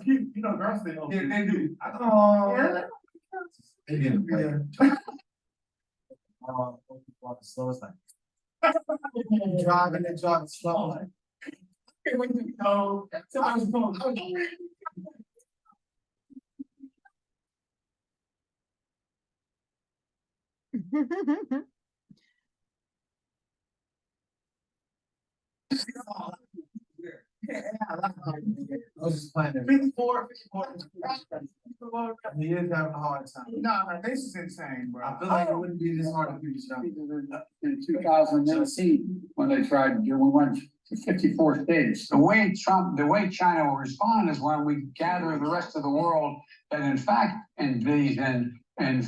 you know, girls they don't. Yeah, they do. Yeah. They do. Yeah. Slow as that. Driving and driving slow. When you go, somebody's going. I was just playing. 54. He is having a hard time. No, this is insane, bro. I feel like it wouldn't be this hard to do this job. In 2018, when they tried, we went to 54 states. The way China will respond is when we gather the rest of the world that in fact engage in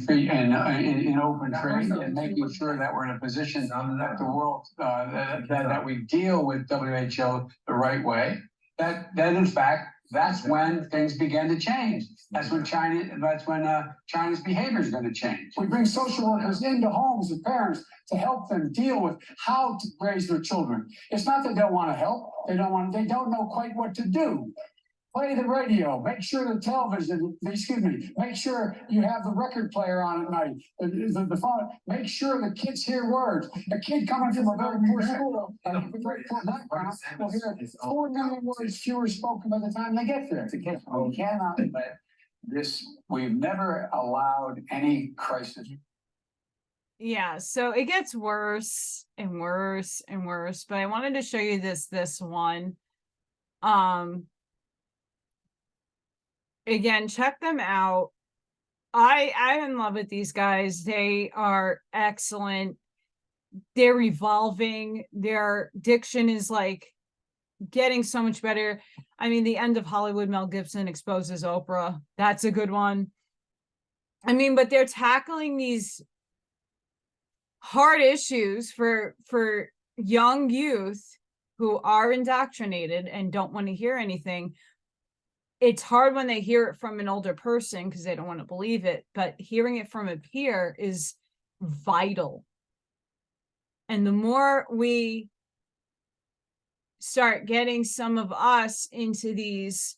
free and in open trade and making sure that we're in a position that the world that we deal with WHO the right way. That in fact, that's when things began to change. That's when China's behavior is going to change. We bring social workers into homes and parents to help them deal with how to raise their children. It's not that they don't want to help. They don't know quite what to do. play the radio, make sure the television, make sure you have the record player on at night, the phone, make sure the kids hear words. A kid coming from a very poor school, with a very poor background, will hear 4 million words fewer spoken by the time they get there. We cannot let this, we've never allowed any crisis. Yeah, so it gets worse and worse and worse, but I wanted to show you this one. Again, check them out. I'm in love with these guys. They are excellent. They're evolving. Their diction is like getting so much better. I mean, The End of Hollywood, Mel Gibson exposes Oprah. That's a good one. I mean, but they're tackling these hard issues for young youth who are indoctrinated and don't want to hear anything. It's hard when they hear it from an older person because they don't want to believe it, but hearing it from a peer is vital. And the more we start getting some of us into these,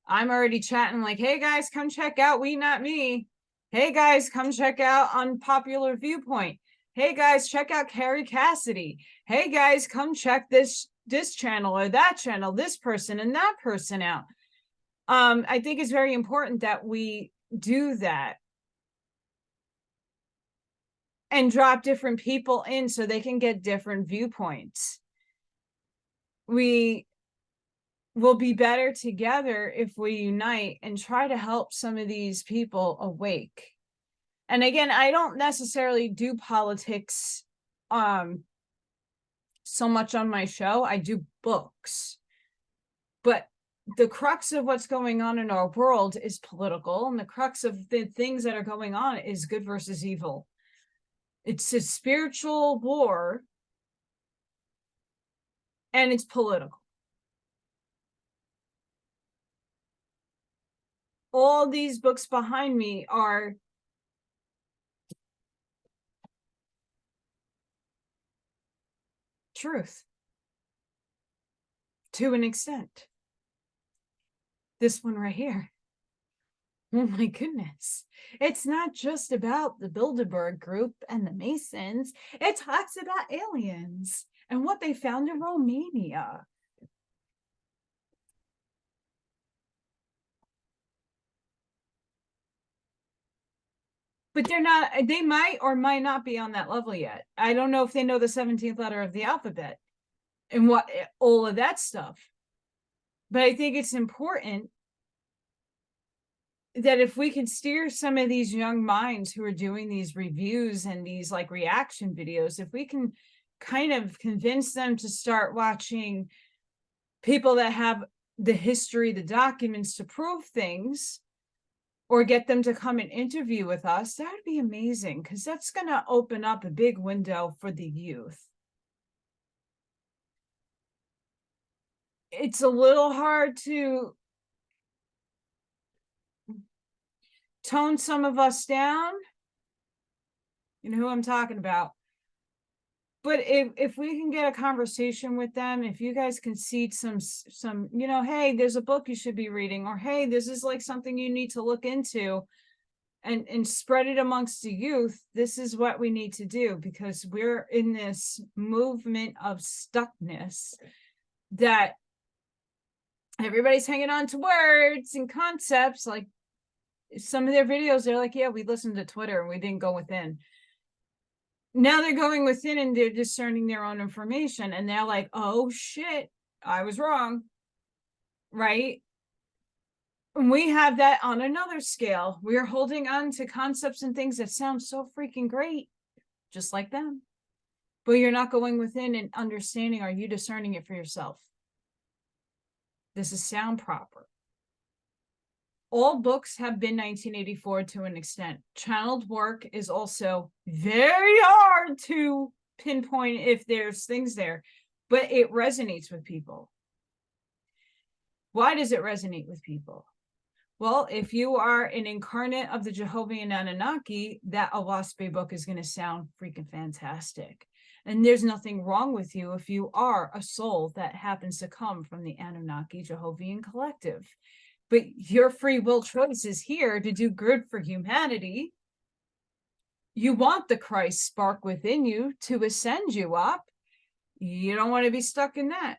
I'm already chatting like, hey guys, come check out We Not Me. Hey guys, come check out Unpopular Viewpoint. Hey guys, check out Carrie Cassidy. Hey guys, come check this channel or that channel, this person and that person out. I think it's very important that we do that and drop different people in so they can get different viewpoints. We will be better together if we unite and try to help some of these people awake. And again, I don't necessarily do politics so much on my show. I do books. But the crux of what's going on in our world is political, and the crux of the things that are going on is good versus evil. It's a spiritual war, and it's political. All these books behind me are truth to an extent. This one right here. Oh my goodness. It's not just about the Bilderberg group and the Masons. It talks about aliens and what they found in Romania. But they're not, they might or might not be on that level yet. I don't know if they know the 17th letter of the alphabet and what all of that stuff. But I think it's important that if we can steer some of these young minds who are doing these reviews and these like reaction videos, if we can kind of convince them to start watching people that have the history, the documents to prove things, or get them to come and interview with us, that would be amazing, because that's going to open up a big window for the youth. It's a little hard to tone some of us down. You know who I'm talking about. But if we can get a conversation with them, if you guys can see some, you know, hey, there's a book you should be reading, or hey, this is like something you need to look into, and spread it amongst the youth, this is what we need to do, because we're in this movement of stuckness that everybody's hanging on to words and concepts. Like some of their videos, they're like, yeah, we listened to Twitter and we didn't go within. Now they're going within and they're discerning their own information, and they're like, oh shit, I was wrong, right? And we have that on another scale. We're holding on to concepts and things that sound so freaking great, just like them. But you're not going within and understanding, are you discerning it for yourself? Does it sound proper? All books have been 1984 to an extent. Channeled work is also very hard to pinpoint if there's things there, but it resonates with people. Why does it resonate with people? Well, if you are an incarnate of the Jehovah and Anunnaki, that Awaspe book is going to sound freaking fantastic. And there's nothing wrong with you if you are a soul that happens to come from the Anunnaki Jehovian collective. But your free will choice is here to do good for humanity. You want the Christ spark within you to ascend you up. You don't want to be stuck in that.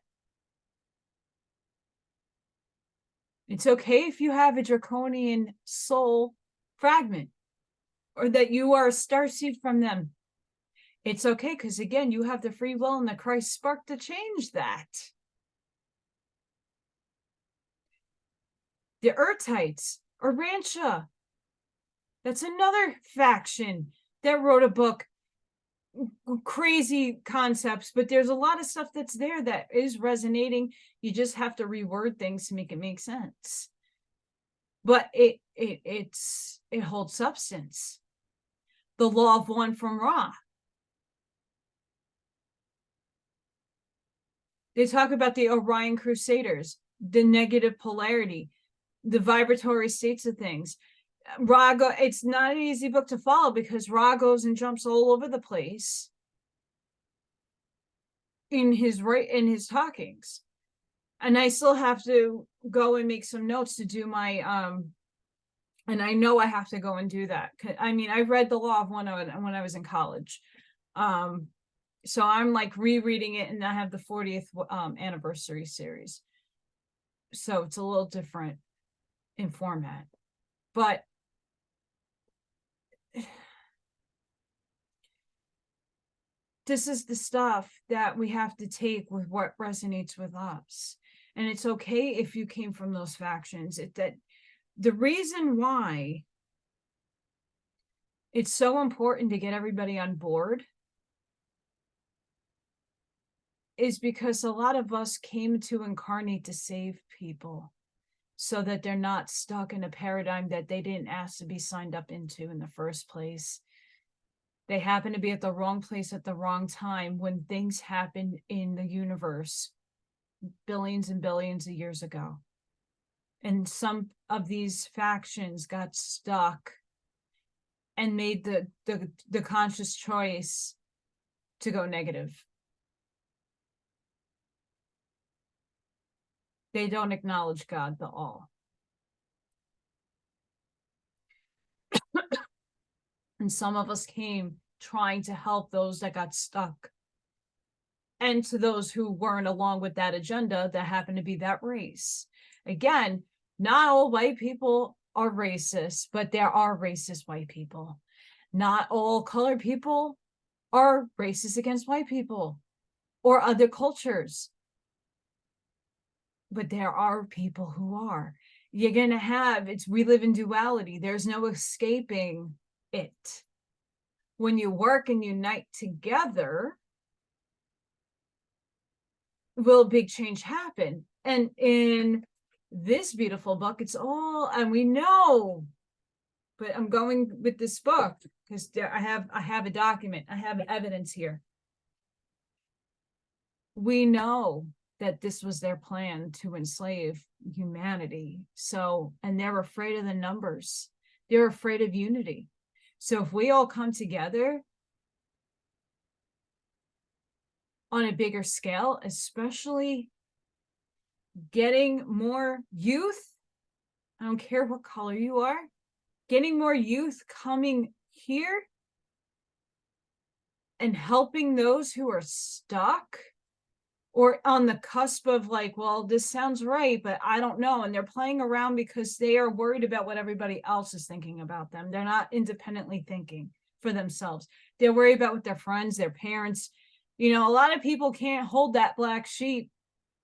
It's okay if you have a draconian soul fragment or that you are a starseed from them. It's okay because, again, you have the free will and the Christ spark to change that. The Urtites or Rancha, that's another faction that wrote a book. Crazy concepts, but there's a lot of stuff that's there that is resonating. You just have to reword things to make it make sense. But it holds substance. The law of one from Ra. They talk about the Orion Crusaders, the negative polarity, the vibratory states of things. Ra, it's not an easy book to follow because Ra goes and jumps all over the place in his talkings. And I still have to go and make some notes to do my and I know I have to go and do that. I mean, I read the Law of One when I was in college. So I'm like rereading it, and I have the 40th anniversary series. So it's a little different in format. But this is the stuff that we have to take with what resonates with us. And it's okay if you came from those factions. That the reason why it's so important to get everybody on board is because a lot of us came to incarnate to save people so that they're not stuck in a paradigm that they didn't ask to be signed up into in the first place. They happen to be at the wrong place at the wrong time when things happen in the universe billions and billions of years ago. And some of these factions got stuck and made the conscious choice to go negative. They don't acknowledge God, the all. And some of us came trying to help those that got stuck. And to those who weren't along with that agenda that happened to be that race. Again, not all white people are racist, but there are racist white people. Not all colored people are racist against white people or other cultures. But there are people who are. You're going to have, we live in duality. There's no escaping it. When you work and unite together, will big change happen? And in this beautiful book, it's all, and we know, but I'm going with this book because I have a document, I have evidence here. We know that this was their plan to enslave humanity. So, and they're afraid of the numbers. They're afraid of unity. So if we all come together on a bigger scale, especially getting more youth, I don't care what color you are, getting more youth coming here and helping those who are stuck or on the cusp of like, well, this sounds right, but I don't know. And they're playing around because they are worried about what everybody else is thinking about them. They're not independently thinking for themselves. They're worried about what their friends, their parents, you know, a lot of people can't hold that black sheep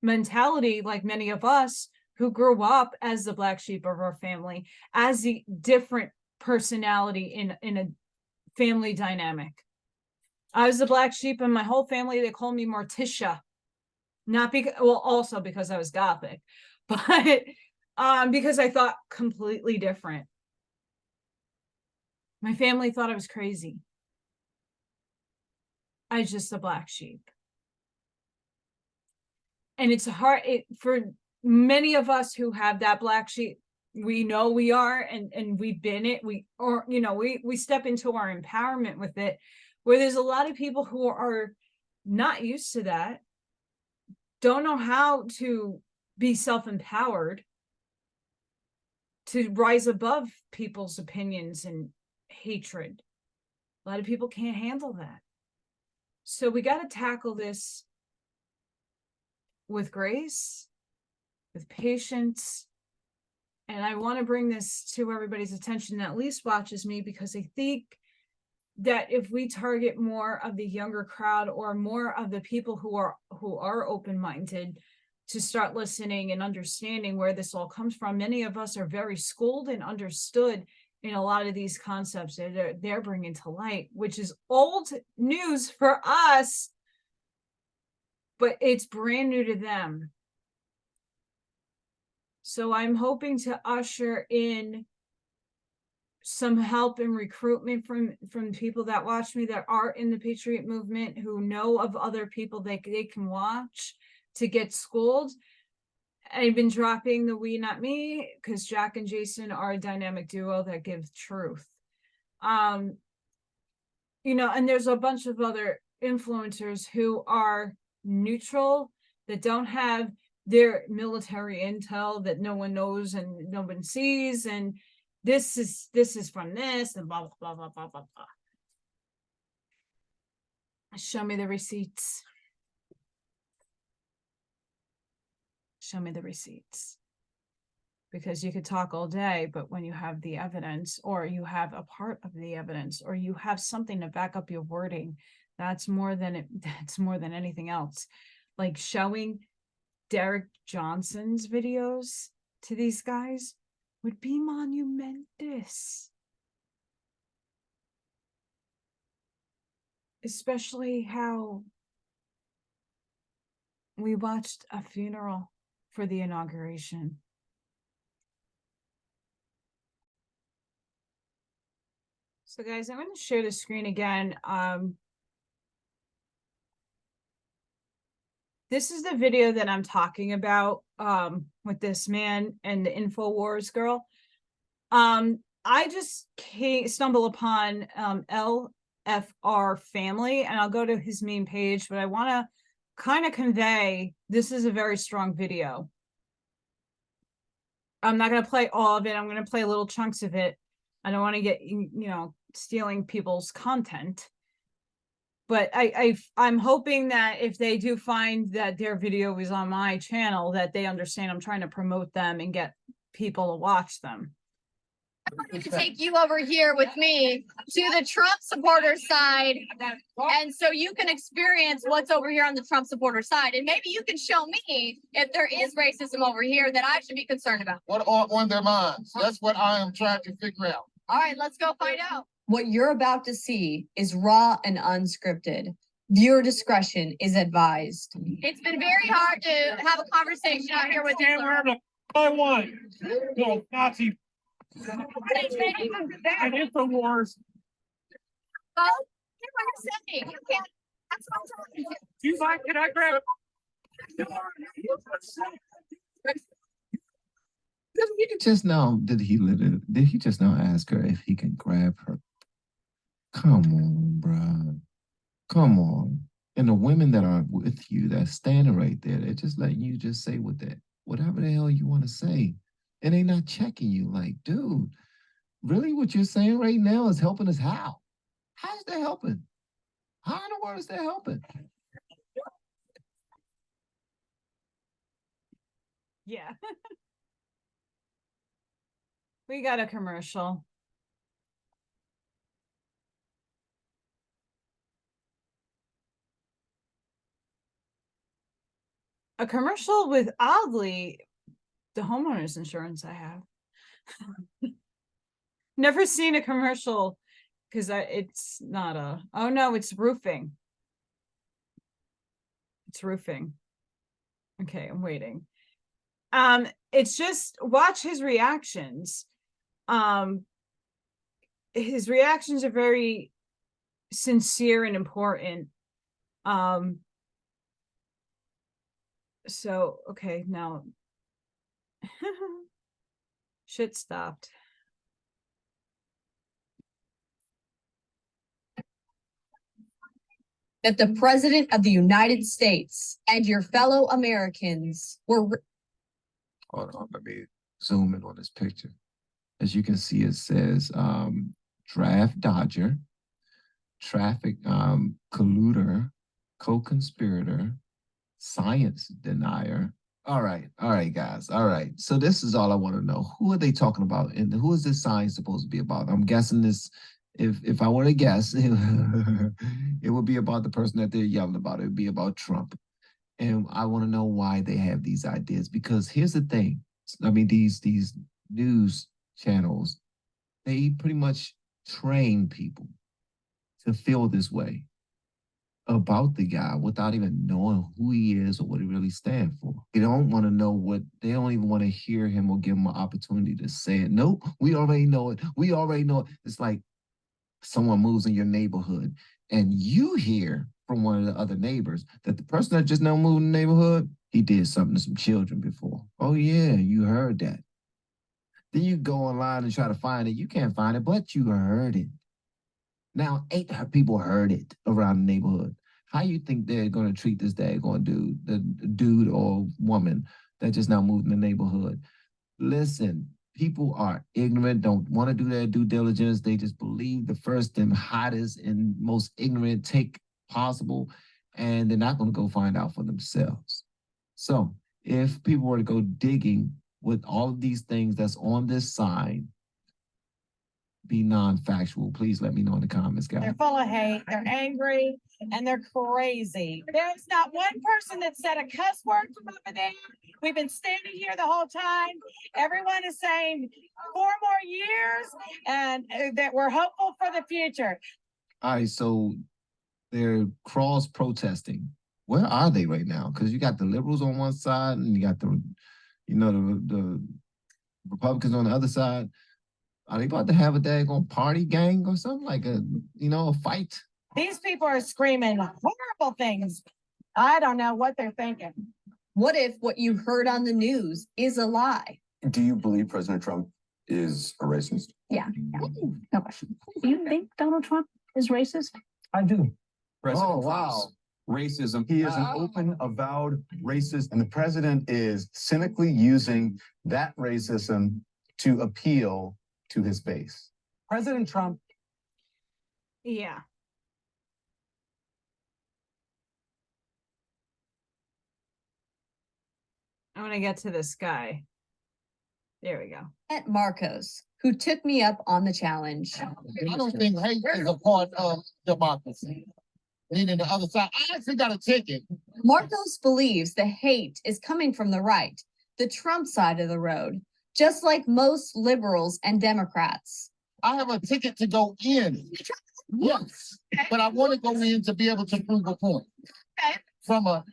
mentality like many of us who grew up as the black sheep of our family, as the different personality in a family dynamic. I was the black sheep in my whole family. They called me Morticia. Not because, well, also because I was Gothic, but because I thought completely different. My family thought I was crazy. I was just a black sheep. And it's hard for many of us who have that black sheep. We know we are, and we've been it. We step into our empowerment with it, where there's a lot of people who are not used to that, don't know how to be self-empowered to rise above people's opinions and hatred. A lot of people can't handle that. So we got to tackle this with grace, with patience. And I want to bring this to everybody's attention that at least watches me, because I think that if we target more of the younger crowd or more of the people who are open-minded to start listening and understanding where this all comes from, many of us are very schooled and understood in a lot of these concepts that they're bringing to light, which is old news for us, but it's brand new to them. So I'm hoping to usher in some help and recruitment from people that watch me that are in the Patriot movement, who know of other people they can watch to get schooled. I've been dropping the we not me, because Jack and Jason are a dynamic duo that give truth. And there's a bunch of other influencers who are neutral, that don't have their military intel that no one knows and no one sees, and this is from this, and blah blah blah blah blah blah. Show me the receipts. Show me the receipts. Because you could talk all day, but when you have the evidence, or you have a part of the evidence, or you have something to back up your wording, that's more than anything else. Like showing Derek Johnson's videos to these guys would be monumentous. Especially how we watched a funeral for the inauguration. So guys, I'm going to share the screen again. This is the video that I'm talking about with this man and the InfoWars girl. I just stumbled upon LFR Family, and I'll go to his main page, but I want to kind of convey, this is a very strong video. I'm not going to play all of it. I'm going to play little chunks of it. I don't want to get, stealing people's content. But I'm hoping that if they do find that their video is on my channel, that they understand I'm trying to promote them and get people to watch them. I'm going to take you over here with me to the Trump supporter side, and so you can experience what's over here on the Trump supporter side, and maybe you can show me if there is racism over here that I should be concerned about. What are on their minds? That's what I am trying to figure out. All right, let's go find out. What you're about to see is raw and unscripted. Viewer discretion is advised. It's been very hard to have a conversation out here with you. I want little Nazi and InfoWars. Well, here's what you're saying. You can't. That's what I'm talking to. You like? Can I grab? Did he just now ask her if he can grab her? Come on, bruh. Come on. And the women that are with you, that's standing right there, they're just letting you just say whatever the hell you want to say. And they not checking you like, dude, really what you're saying right now is helping us how? How is that helping? How in the world is that helping? Yeah. We got a commercial. A commercial with, oddly, the homeowner's insurance I have. Never seen a commercial, because it's not a, oh no, it's roofing. It's roofing. Okay, I'm waiting. It's just, watch his reactions. His reactions are very sincere and important. So, okay, now shit stopped. that the President of the United States and your fellow Americans were Hold on, let me zoom in on this picture. As you can see, it says draft dodger, traffic colluder, co-conspirator, science denier. All right, guys. All right. So this is all I want to know. Who are they talking about? And who is this sign supposed to be about? I'm guessing this, if I were to guess, it would be about the person that they're yelling about. It would be about Trump. And I want to know why they have these ideas. Because here's the thing. I mean, these news channels, they pretty much train people to feel this way about the guy without even knowing who he is or what he really stands for. They don't want to know they don't even want to hear him or give him an opportunity to say it. Nope, we already know it. We already know it. It's like someone moves in your neighborhood and you hear from one of the other neighbors that the person that just now moved in the neighborhood, he did something to some children before. Oh yeah, you heard that. Then you go online and try to find it. You can't find it, but you heard it. Now, 8 people heard it around the neighborhood. How you think they're going to treat this daggone dude, the dude or woman that just now moved in the neighborhood? Listen, people are ignorant, don't want to do their due diligence. They just believe the first and hottest and most ignorant take possible, and they're not going to go find out for themselves. So if people were to go digging with all of these things that's on this sign, be non-factual, please let me know in the comments, guys. They're full of hate, they're angry, and they're crazy. There's not one person that said a cuss word from over there. We've been standing here the whole time. Everyone is saying 4 more years and that we're hopeful for the future. All right, so they're cross protesting. Where are they right now? Because you got the liberals on one side and you got the Republicans on the other side. Are they about to have a daggone party gang or something, like a fight? These people are screaming horrible things. I don't know what they're thinking. What if what you heard on the news is a lie? Do you believe President Trump is a racist? Yeah, no question. Do you think Donald Trump is racist? I do. Oh, wow. Racism. He is an open, avowed racist, and the president is cynically using that racism to appeal to his base. President Trump. Yeah. I want to get to this guy. There we go. At Marcos, who took me up on the challenge. I don't think hate is a part of democracy. Meaning the other side, I actually got a ticket. Marcos believes the hate is coming from the right, the Trump side of the road, just like most liberals and Democrats. I have a ticket to go in. Yes, but I want to go in to be able to prove a point. Okay. From a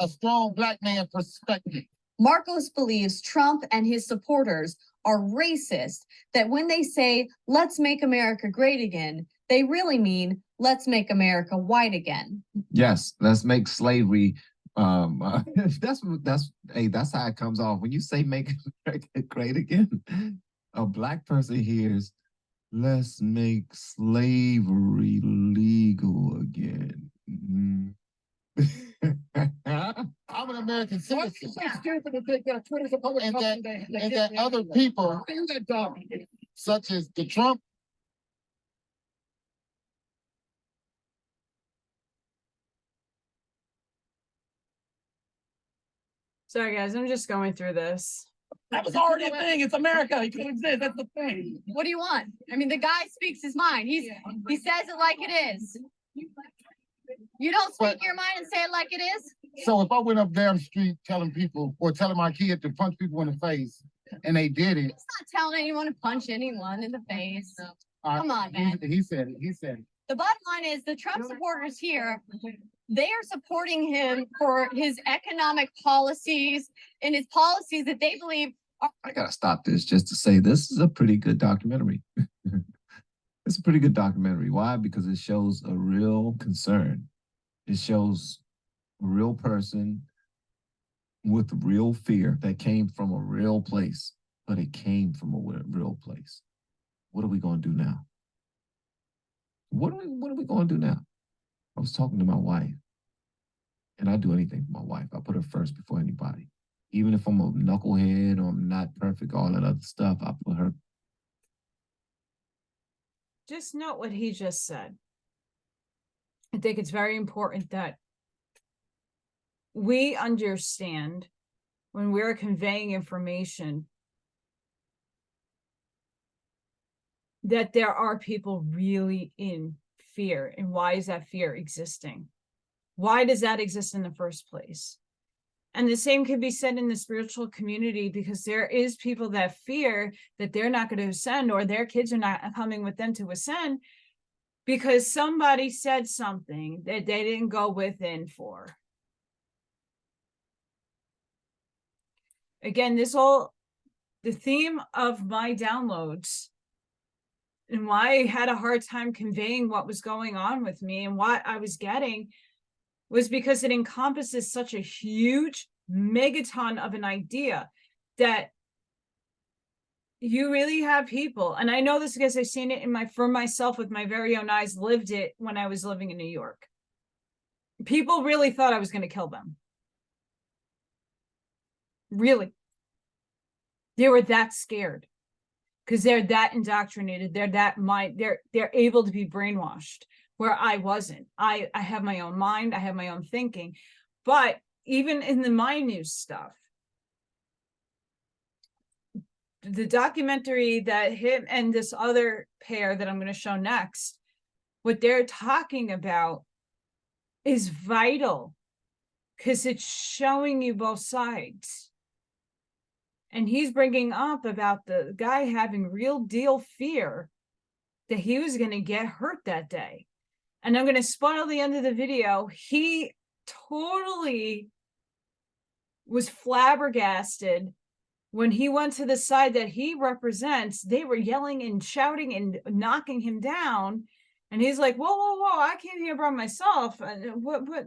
strong Black man perspective. Marcos believes Trump and his supporters are racist, that when they say, let's make America great again, they really mean, let's make America white again. Yes, let's make slavery. That's how it comes off. When you say make America great again, a Black person hears, let's make slavery legal again. Mm-hmm. I'm an American citizen. And that other people, such as the Trump. Sorry, guys, I'm just going through this. That was already a thing. It's America. It exists. That's the thing. What do you want? I mean, the guy speaks his mind. He says it like it is. You don't speak your mind and say it like it is? So if I went up down the street telling people or telling my kid to punch people in the face and they did it. It's not telling anyone to punch anyone in the face. Come on, man. He said it. He said it. The bottom line is the Trump supporters here, they are supporting him for his economic policies and his policies that they believe are. I gotta stop this just to say this is a pretty good documentary. It's a pretty good documentary. Why? Because it shows a real concern. It shows a real person with real fear that came from a real place, but it came from a real place. What are we going to do now? What are we going to do now? I was talking to my wife, and I do anything for my wife. I put her first before anybody. Even if I'm a knucklehead or I'm not perfect, all that other stuff, I put her. Just note what he just said. I think it's very important that we understand when we're conveying information that there are people really in fear. And why is that fear existing? Why does that exist in the first place? And the same could be said in the spiritual community, because there is people that fear that they're not going to ascend, or their kids are not coming with them to ascend, because somebody said something that they didn't go within for. Again, the theme of my downloads and why I had a hard time conveying what was going on with me and what I was getting was because it encompasses such a huge megaton of an idea that you really have people. And I know this because I've seen it for myself with my very own eyes, lived it when I was living in New York. People really thought I was going to kill them. Really. They were that scared because they're that indoctrinated. They're that they're able to be brainwashed, where I wasn't. I have my own mind. I have my own thinking. But even in the mind news stuff, the documentary that him and this other pair that I'm going to show next, what they're talking about is vital because it's showing you both sides. And he's bringing up about the guy having real deal fear that he was going to get hurt that day. And I'm going to spoil the end of the video. He totally was flabbergasted when he went to the side that he represents. They were yelling and shouting and knocking him down. And he's like, whoa, whoa, whoa, I came here by myself. What?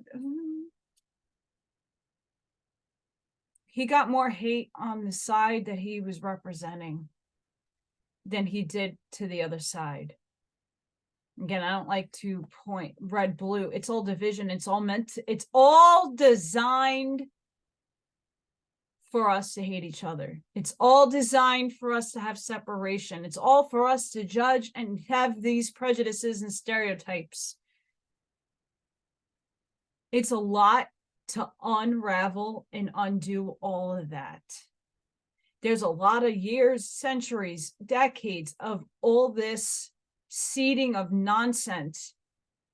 He got more hate on the side that he was representing than he did to the other side. Again, I don't like to point red, blue. It's all division. It's all designed for us to hate each other. It's all designed for us to have separation. It's all for us to judge and have these prejudices and stereotypes. It's a lot to unravel and undo all of that. There's a lot of years, centuries, decades of all this seeding of nonsense,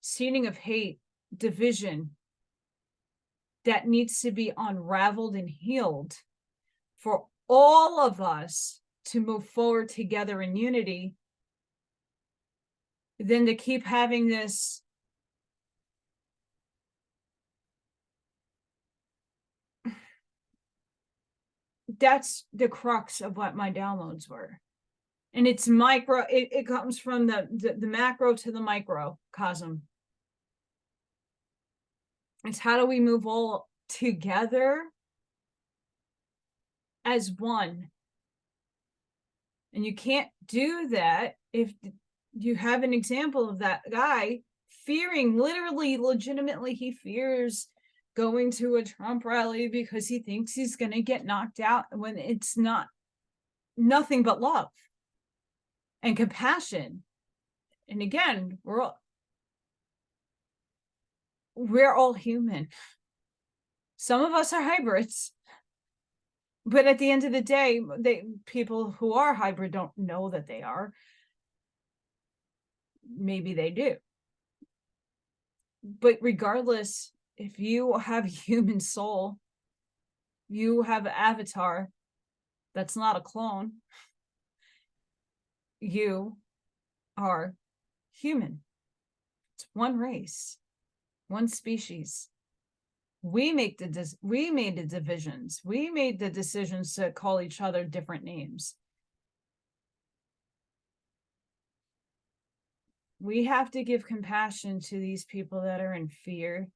seeding of hate, division that needs to be unraveled and healed for all of us to move forward together in unity, than to keep having this that's the crux of what my downloads were. And it's micro, it comes from the macro to the microcosm. It's how do we move all together as one? And you can't do that if you have an example of that guy fearing, literally, legitimately, he fears going to a Trump rally because he thinks he's going to get knocked out, when it's nothing but love and compassion. And again, we're all human. Some of us are hybrids, but at the end of the day, people who are hybrid don't know that they are. Maybe they do. But regardless, if you have a human soul, you have an avatar that's not a clone, you are human. It's one race, one species. We made the divisions. We made the decisions to call each other different names. We have to give compassion to these people that are in fear.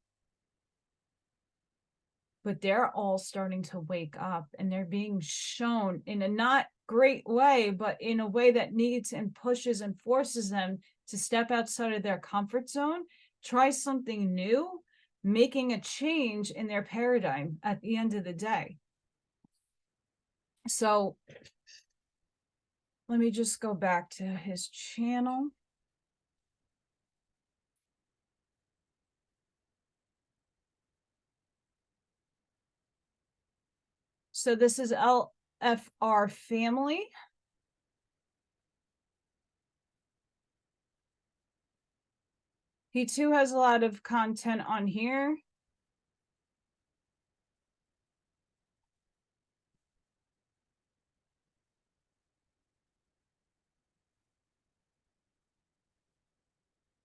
But they're all starting to wake up, and they're being shown in a not great way, but in a way that needs and pushes and forces them to step outside of their comfort zone, try something new, making a change in their paradigm at the end of the day. So let me just go back to his channel. So this is LFR Family. He too has a lot of content on here.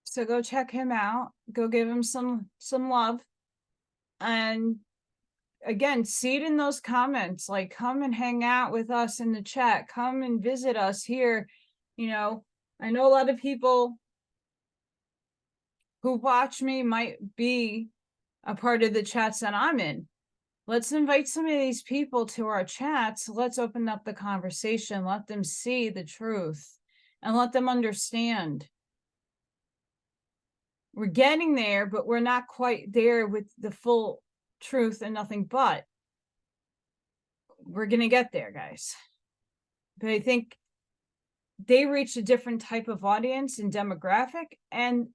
So go check him out. Go give him some love. And again, see it in those comments. Like, come and hang out with us in the chat. Come and visit us here. You know, I know a lot of people who watch me might be a part of the chats that I'm in. Let's invite some of these people to our chats. Let's open up the conversation. Let them see the truth and let them understand. We're getting there, but we're not quite there with the full truth and nothing but. We're going to get there, guys. But I think they reach a different type of audience and demographic. And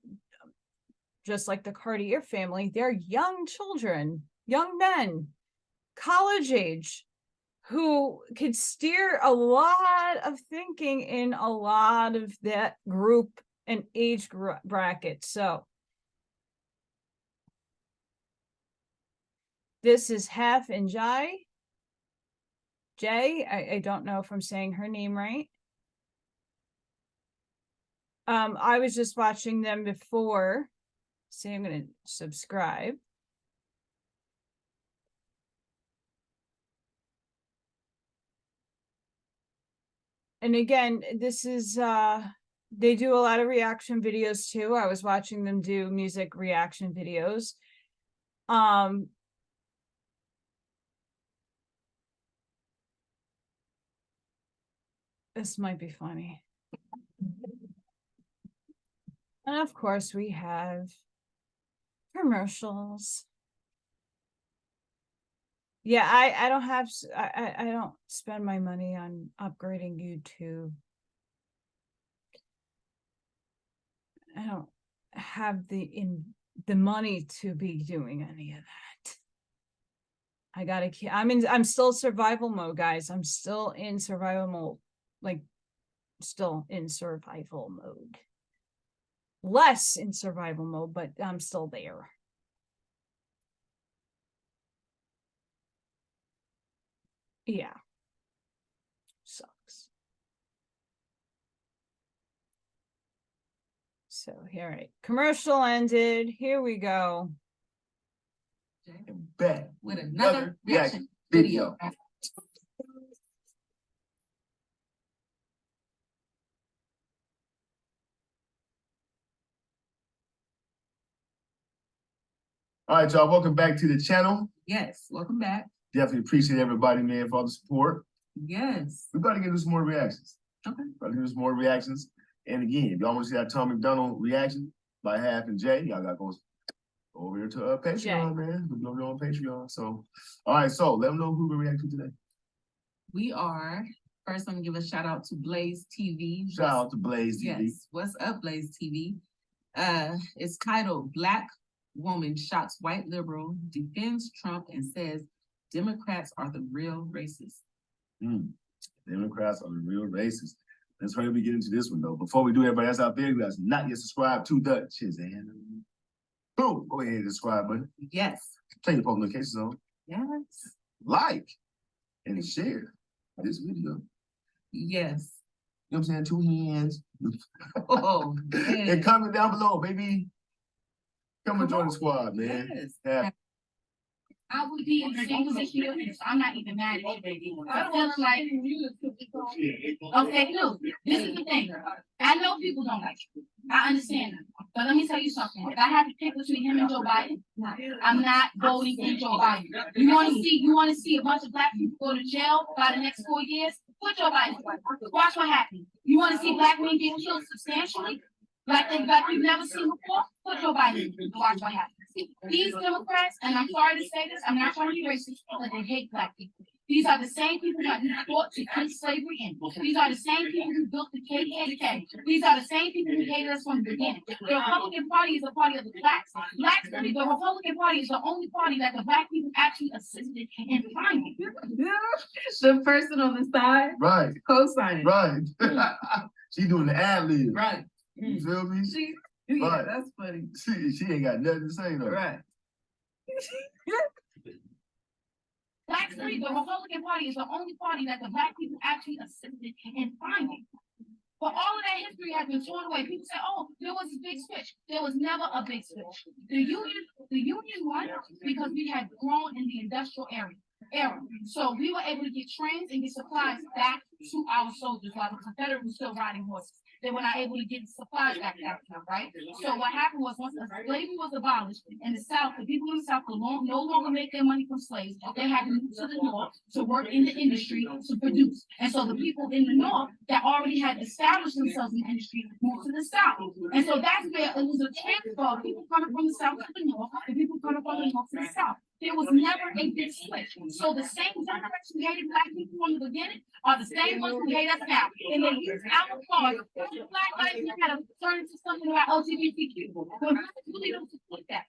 just like the Cartier family, they're young children, young men, college age, who could steer a lot of thinking in a lot of that group and age bracket. So this is Hef and Jai. I don't know if I'm saying her name right. I was just watching them before. So I'm going to subscribe. And again, this is they do a lot of reaction videos too. I was watching them do music reaction videos. This might be funny. And of course we have commercials. Yeah, I don't have, I don't spend my money on upgrading YouTube. I don't have the money to be doing any of that. I gotta keep, I'm still survival mode, guys. I'm still in survival mode, like still in survival mode. Less in survival mode, but I'm still there. Yeah. Sucks. So here, right. Commercial ended. Here we go. Back with another reaction video. All right, y'all, welcome back to the channel. Yes, welcome back. Definitely appreciate everybody, man, for all the support. Yes. We got to get us more reactions. Okay. Got to get us more reactions. And again, if y'all want to see that Tom McDonald reaction by Hef and Jay, y'all got to go over here to Patreon, man. We're going to be on Patreon. So, all right, so let them know who we're reacting to today. We are, first I'm going to give a shout out to Blaze TV. Shout out to Blaze TV. Yes, what's up, Blaze TV? It's titled Black Woman Shocks White Liberal, Defends Trump, and says Democrats are the real racists. Democrats are the real racists. Let's hurry up and get into this one, though. Before we do, everybody else out there who has not yet subscribed to the Shazam. Boom, go ahead and subscribe button. Yes. Turn your post notifications on. Yes. Like and share this video. Yes. You know what I'm saying? 2 hands. Oh, yes. And comment down below, baby. Come and join the squad, man. Yes. Yeah. I would be in the same position you're in, so I'm not even mad at you, baby. I'm feeling like, okay, look, this is the thing. I know people don't like you. I understand that. But let me tell you something. If I had to pick between him and Joe Biden, I'm not voting for Joe Biden. You want to see a bunch of black people go to jail by the next 4 years? Put Joe Biden. Watch what happens. You want to see black men get killed substantially? Like we've never seen before. Put Joe Biden and watch what happens. These Democrats, and I'm sorry to say this, I'm not trying to be racist, but they hate black people. These are the same people that fought to keep slavery in. These are the same people who built the KKK. These are the same people who hated us from the beginning. The Republican Party is a party of the blacks. The Republican Party is the only party that the black people actually assisted in finding. The person on the side Right, co-signing. right. She doing the ad lib. Right. You feel me? Yeah, Right. that's funny. She ain't got nothing to say though. Right. Actually, the Republican Party is the only party that the black people actually assisted in finding. But all of that history has been torn away. People say, "Oh, there was a big switch." There was never a big switch. The union won because we had grown in the industrial era. So we were able to get trains and get supplies back to our soldiers while the Confederates were still riding horses. They were not able to get supplies back to Africa, right? So what happened was once slavery was abolished in the South, the people in the South could no longer make their money from slaves. They had to move to the North to work in the industry to produce. And so the people in the North that already had established themselves in the industry moved to the South. And so that's where it was a transfer of people coming from the South to the North and people coming from the North to the South. There was never a big switch. So the same Democrats who hated black people from the beginning are the same ones who hate us now. And they use our cause. Black lives matter turn into something about LGBTQ. When black really don't support that.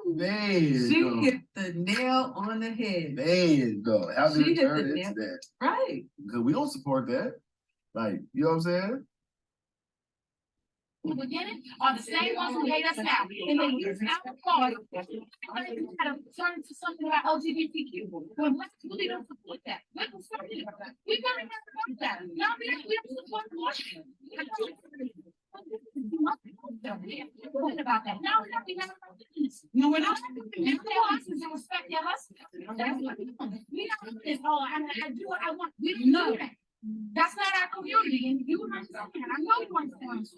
Man, She no. hit the nail on the head. Man, no. How did She it hit turn the into nail. that? Right. Because we don't support that. Like, you know what I'm saying? The beginning are the same ones who hate us now. And they use our cause. Turn into something about LGBTQ. When blacks really don't support that. We don't support that. Now we don't support abortion. About that. No, we never. No, we're not. If their husbands and respect their husbands. That's what we do. We don't. It's all I do what I want. We don't know that. That's not our community, and you understand. I know you understand.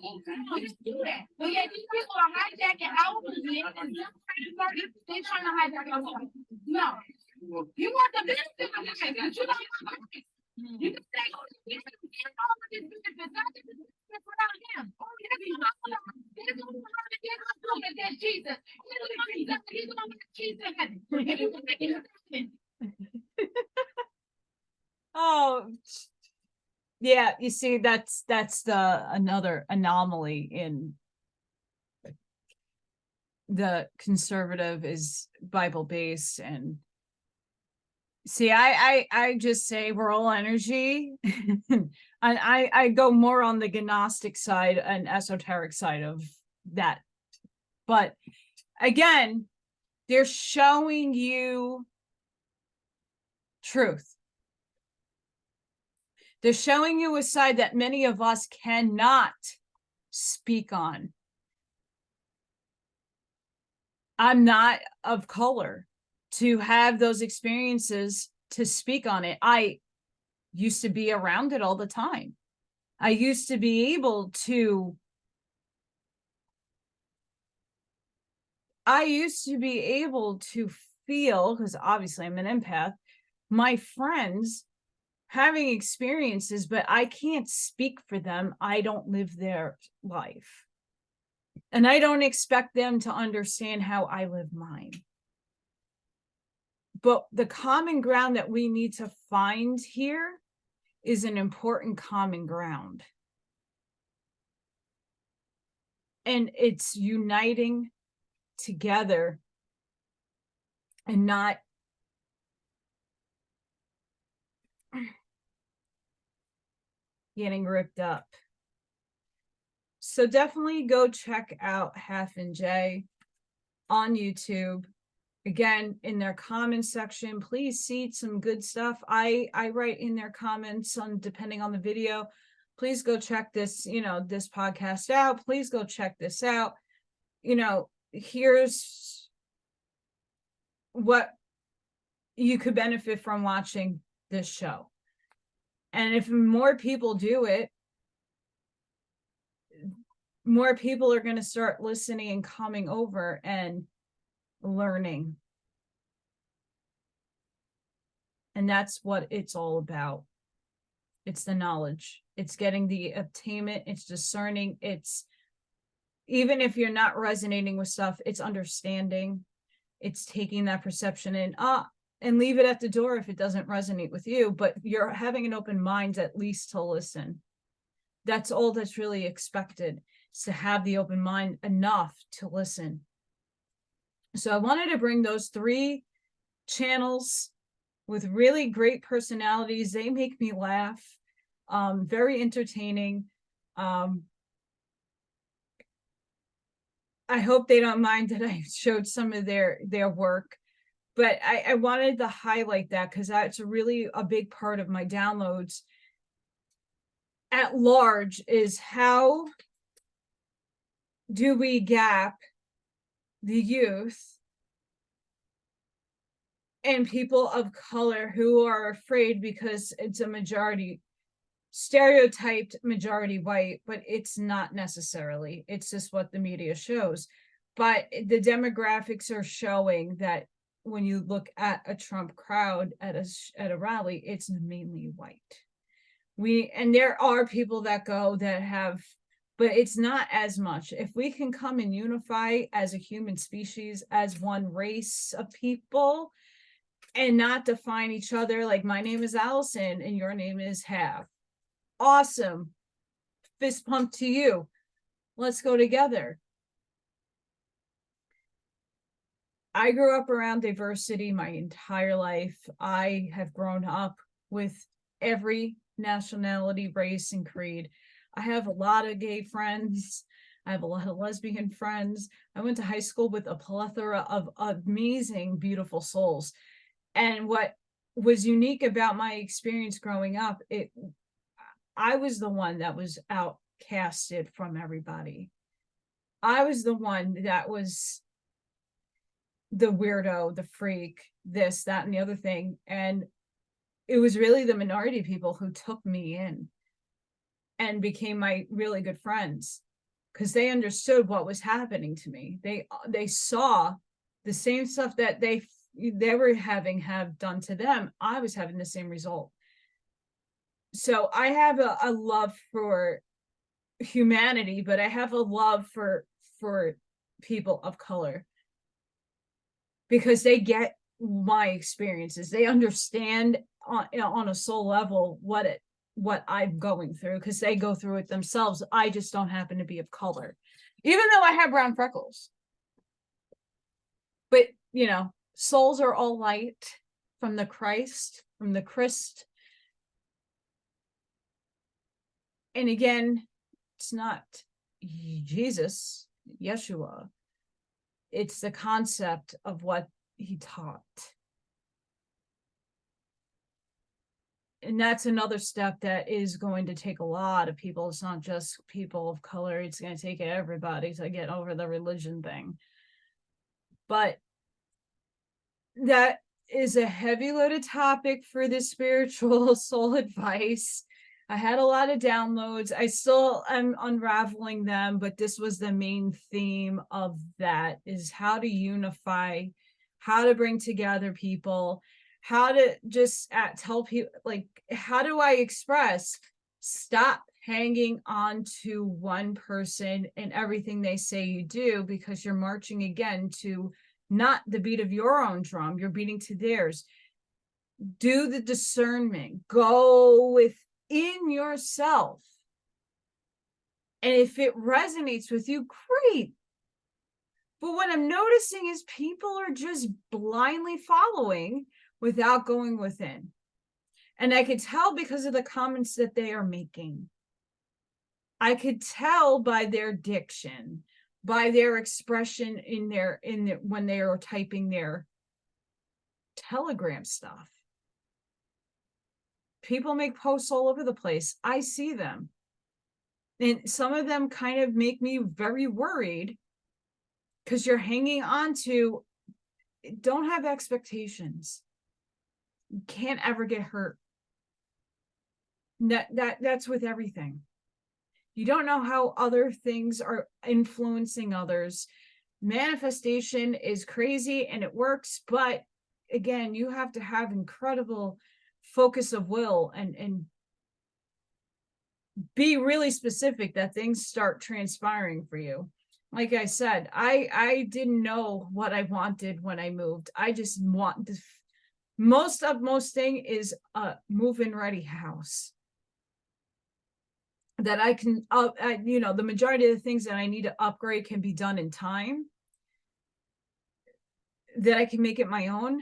We just do that. But yeah, these people are hijacking our movement. They're trying to hijack our movement. No. You want the benefit of this, but you don't want the you can say, oh, you can get all of this benefit. Not just this around him. Oh, Jesus. Oh, yeah, you see, that's the another anomaly in the conservative is Bible based. And see, I just say we're all energy. And I go more on the Gnostic side and esoteric side of that. But again, they're showing you truth. They're showing you a side that many of us cannot speak on. I'm not of color to have those experiences to speak on it. I used to be around it all the time. I used to be able to feel, because obviously I'm an empath, my friends having experiences, but I can't speak for them. I don't live their life. And I don't expect them to understand how I live mine. But the common ground that we need to find here is an important common ground. And it's uniting together and not getting ripped up. So definitely go check out Half and J on YouTube. Again, in their comments section, please see some good stuff. I write in their comments on depending on the video. Please go check this, this podcast out. Please go check this out. Here's what you could benefit from watching this show. And if more people do it, more people are going to start listening and coming over and learning. And that's what it's all about. It's the knowledge. It's getting the attainment. It's discerning. It's, even if you're not resonating with stuff, it's understanding. It's taking that perception and leave it at the door if it doesn't resonate with you, but you're having an open mind at least to listen. That's all that's really expected, is to have the open mind enough to listen. So I wanted to bring those 3 channels with really great personalities. They make me laugh. Very entertaining. I hope they don't mind that I showed some of their work, but I wanted to highlight that because that's really a big part of my downloads at large, is how do we gap the youth and people of color who are afraid because it's a majority stereotyped majority white, but it's not necessarily. It's just what the media shows. But the demographics are showing that when you look at a Trump crowd at a rally, it's mainly white. And there are people that go that have, but it's not as much. If we can come and unify as a human species, as one race of people, and not define each other like my name is Allison and your name is Half. Awesome. Fist pump to you. Let's go together. I grew up around diversity my entire life. I have grown up with every nationality, race, and creed. I have a lot of gay friends. I have a lot of lesbian friends. I went to high school with a plethora of amazing, beautiful souls. And what was unique about my experience growing up, I was the one that was outcasted from everybody. I was the one that was the weirdo, the freak, this, that, and the other thing. And it was really the minority people who took me in and became my really good friends, because they understood what was happening to me. They saw the same stuff that they were have done to them. I was having the same result. So I have a love for humanity, but I have a love for people of color, because they get my experiences. They understand on a soul level what I'm going through, because they go through it themselves. I just don't happen to be of color, even though I have brown freckles. But souls are all light from the Christ, from the Christ. And again, it's not Jesus, Yeshua. It's the concept of what he taught. And that's another step that is going to take a lot of people. It's not just people of color. It's going to take everybody to get over the religion thing. But that is a heavy loaded topic for the spiritual soul advice. I had a lot of downloads. I still am unraveling them, but this was the main theme of that, is how to unify, how to bring together people, how to just tell people, like, how do I express? Stop hanging on to one person and everything they say you do, because you're marching again to not the beat of your own drum, you're beating to theirs. Do the discernment, go within yourself. And if it resonates with you, great. But what I'm noticing is people are just blindly following without going within. And I could tell because of the comments that they are making. I could tell by their diction, by their expression when they are typing their Telegram stuff. People make posts all over the place. I see them. And some of them kind of make me very worried, because you're hanging on to, don't have expectations. You can't ever get hurt. That's with everything. You don't know how other things are influencing others. Manifestation is crazy and it works, but again, you have to have incredible focus of will and be really specific that things start transpiring for you. Like I said, I didn't know what I wanted when I moved. I just want the most thing is a move-in ready house that I can, you know, the majority of the things that I need to upgrade can be done in time, that I can make it my own,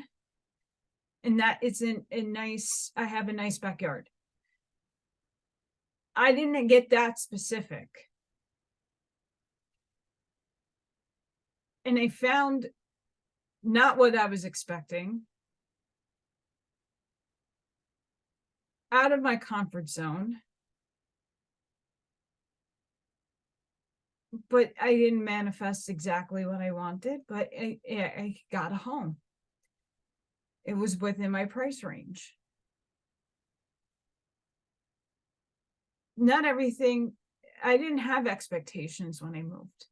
and that it's in a nice, I have a nice backyard. I didn't get that specific. And I found not what I was expecting, out of my comfort zone. But I didn't manifest exactly what I wanted, but I got a home. It was within my price range. Not everything, I didn't have expectations when I moved.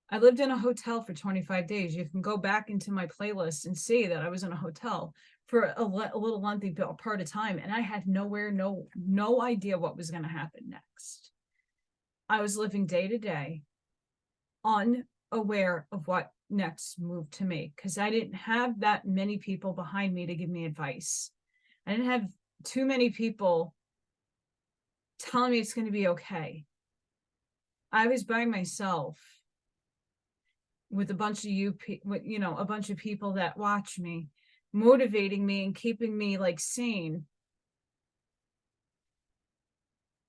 I lived in a hotel for 25 days. You can go back into my playlist and see that I was in a hotel for a little lengthy part of time, and I had no idea what was going to happen next. I was living day to day, unaware of what next move to make, because I didn't have that many people behind me to give me advice. I didn't have too many people telling me it's going to be okay. I was by myself with a bunch of a bunch of people that watch me, motivating me and keeping me like sane,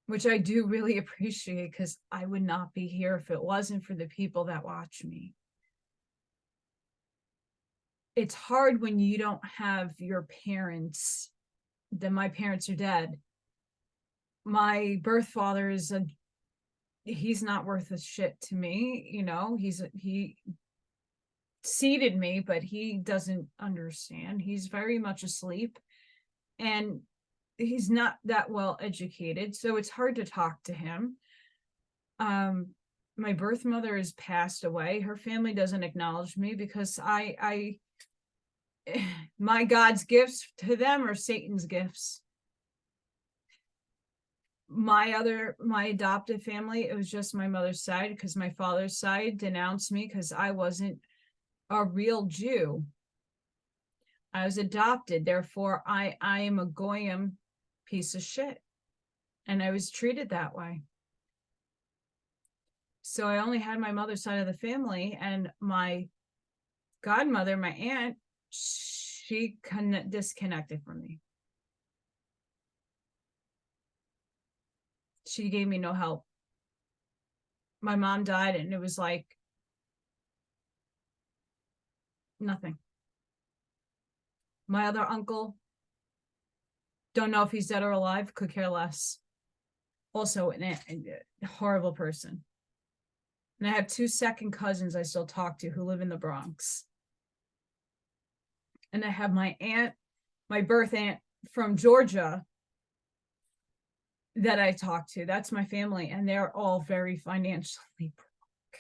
which I do really appreciate, because I would not be here if it wasn't for the people that watch me. It's hard when you don't have your parents. Then my parents are dead. My birth father is he's not worth a shit to me. You know, he seeded me, but he doesn't understand. He's very much asleep, and he's not that well educated, so it's hard to talk to him. My birth mother has passed away. Her family doesn't acknowledge me because my God's gifts to them are Satan's gifts. My adopted family, it was just my mother's side, because my father's side denounced me because I wasn't a real Jew. I was adopted, therefore I am a goyim piece of shit, and I was treated that way. So I only had my mother's side of the family, and my godmother, my aunt, she disconnected from me. She gave me no help. My mom died, and it was like nothing. My other uncle, don't know if he's dead or alive, could care less. Also a horrible person. And I have 2 second cousins I still talk to who live in the Bronx. And I have my aunt, my birth aunt from Georgia, that I talk to. That's my family, and they're all very financially broke.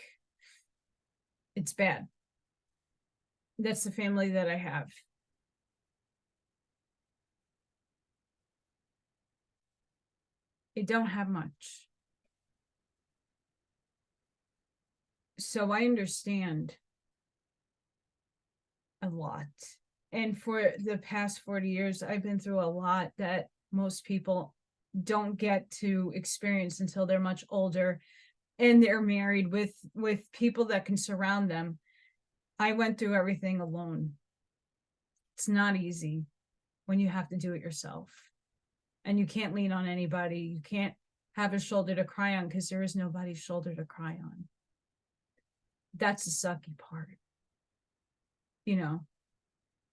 It's bad. That's the family that I have. I don't have much. So I understand a lot. And for the past 40 years, I've been through a lot that most people don't get to experience until they're much older and they're married with people that can surround them. I went through everything alone. It's not easy when you have to do it yourself, and you can't lean on anybody. You can't have a shoulder to cry on, because there is nobody's shoulder to cry on. That's the sucky part, you know.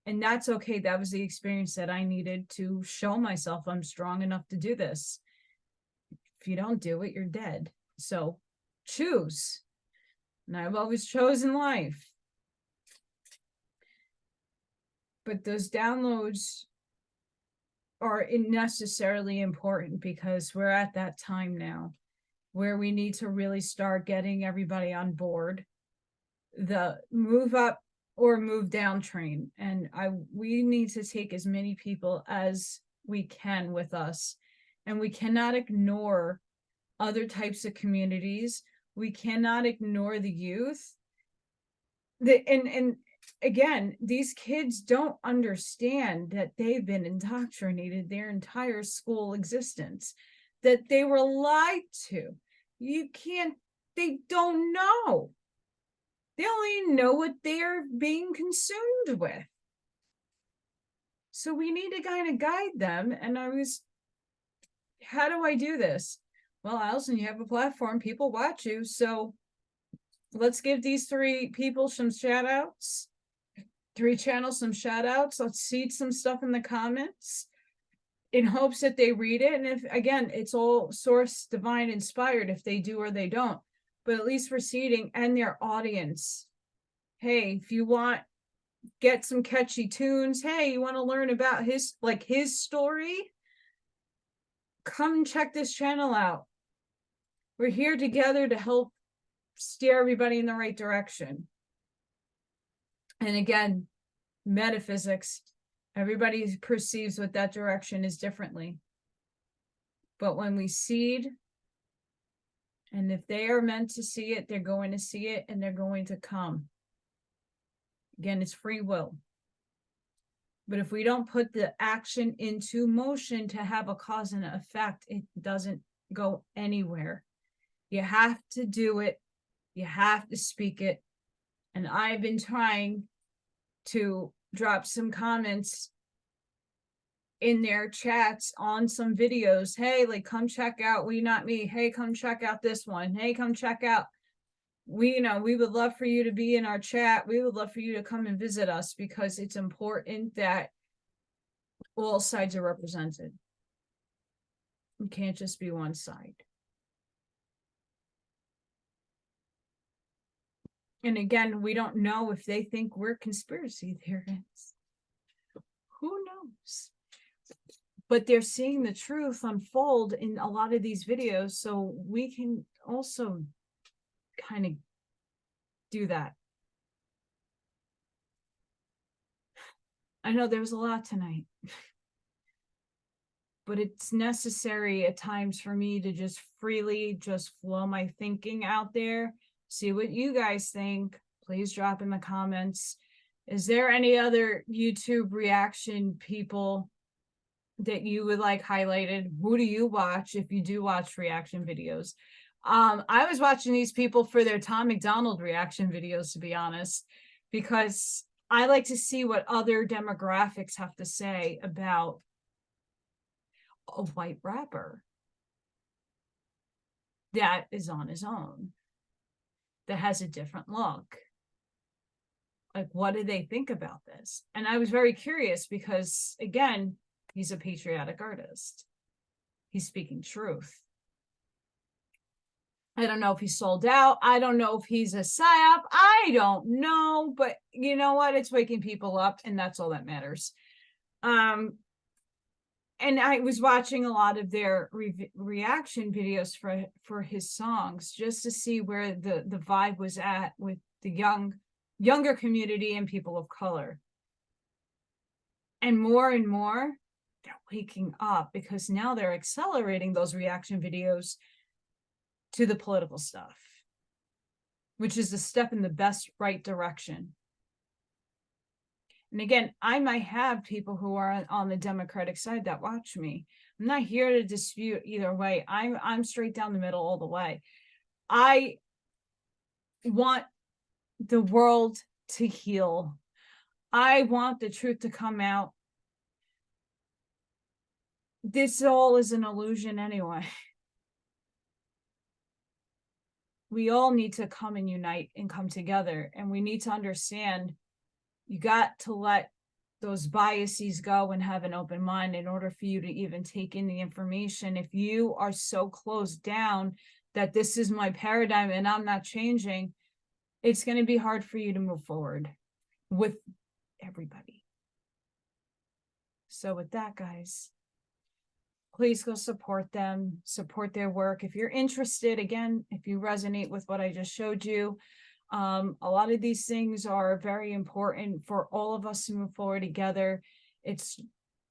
And that's okay. That was the experience that I needed to show myself I'm strong enough to do this. If you don't do it, you're dead. So choose. And I've always chosen life. But those downloads are necessarily important, because we're at that time now where we need to really start getting everybody on board the move up or move down train. And we need to take as many people as we can with us, and we cannot ignore other types of communities. We cannot ignore the youth. And again, these kids don't understand that they've been indoctrinated their entire school existence, that they were lied to. They don't know. They only know what they're being consumed with. So we need to kind of guide them. And how do I do this? Well, Allison, you have a platform, people watch you. So let's give these 3 people some shout outs, 3 channels some shout outs. Let's seed some stuff in the comments in hopes that they read it. And if, again, it's all source divine inspired, if they do or they don't, but at least we're seeding and their audience. Hey, if you want, get some catchy tunes. Hey, you want to learn about his story? Come check this channel out. We're here together to help steer everybody in the right direction. And again, metaphysics, everybody perceives what that direction is differently. But when we seed, and if they are meant to see it, they're going to see it and they're going to come. Again, it's free will. But if we don't put the action into motion to have a cause and effect, it doesn't go anywhere. You have to do it. You have to speak it. And I've been trying to drop some comments in their chats on some videos. Hey, like, come check out We Not Me. Hey, come check out this one. Hey, come check out. We would love for you to be in our chat. We would love for you to come and visit us, because it's important that all sides are represented. It can't just be one side. And again, we don't know if they think we're conspiracy theorists. Who knows? But they're seeing the truth unfold in a lot of these videos, so we can also kind of do that. I know there was a lot tonight, but it's necessary at times for me to just freely just flow my thinking out there. See what you guys think. Please drop in the comments. Is there any other YouTube reaction people that you would like highlighted? Who do you watch if you do watch reaction videos? I was watching these people for their Tom McDonald reaction videos, to be honest, because I like to see what other demographics have to say about a white rapper that is on his own, that has a different look. Like, what do they think about this? And I was very curious because, again, he's a patriotic artist. He's speaking truth. I don't know if he's sold out. I don't know if he's a psyop. I don't know. But you know what? It's waking people up, and that's all that matters. And I was watching a lot of their reaction videos for his songs, just to see where the vibe was at with the younger community and people of color. And more, they're waking up, because now they're accelerating those reaction videos to the political stuff, which is a step in the best right direction. And again, I might have people who are on the Democratic side that watch me. I'm not here to dispute either way. I'm straight down the middle all the way. I want the world to heal. I want the truth to come out. This all is an illusion anyway. We all need to come and unite and come together. And we need to understand, you got to let those biases go and have an open mind in order for you to even take in the information. If you are so closed down that this is my paradigm and I'm not changing, it's going to be hard for you to move forward with everybody. So with that, guys, please go support them, support their work. If you're interested, again, if you resonate with what I just showed you, a lot of these things are very important for all of us to move forward together. It's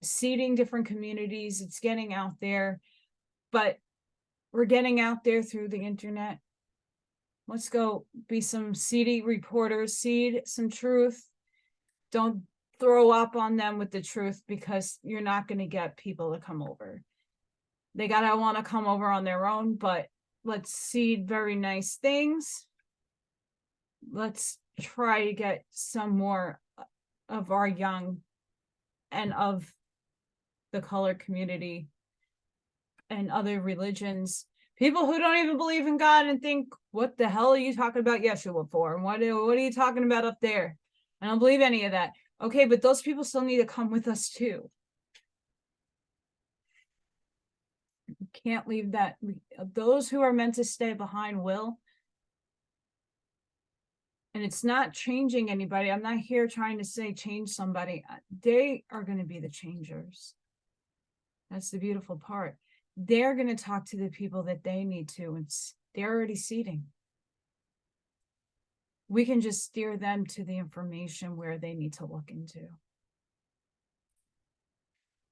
seeding different communities, it's getting out there, but we're getting out there through the internet. Let's go be some seedy reporters, seed some truth. Don't throw up on them with the truth, because you're not going to get people to come over. They gotta want to come over on their own, but let's seed very nice things. Let's try to get some more of our young and of the colored community and other religions, people who don't even believe in God and think, what the hell are you talking about Yeshua for? And what are you talking about up there? I don't believe any of that. Okay, but those people still need to come with us too. You can't leave that. Those who are meant to stay behind will. And it's not changing anybody. I'm not here trying to say change somebody. They are going to be the changers. That's the beautiful part. They're going to talk to the people that they need to. And they're already seeding. We can just steer them to the information where they need to look into.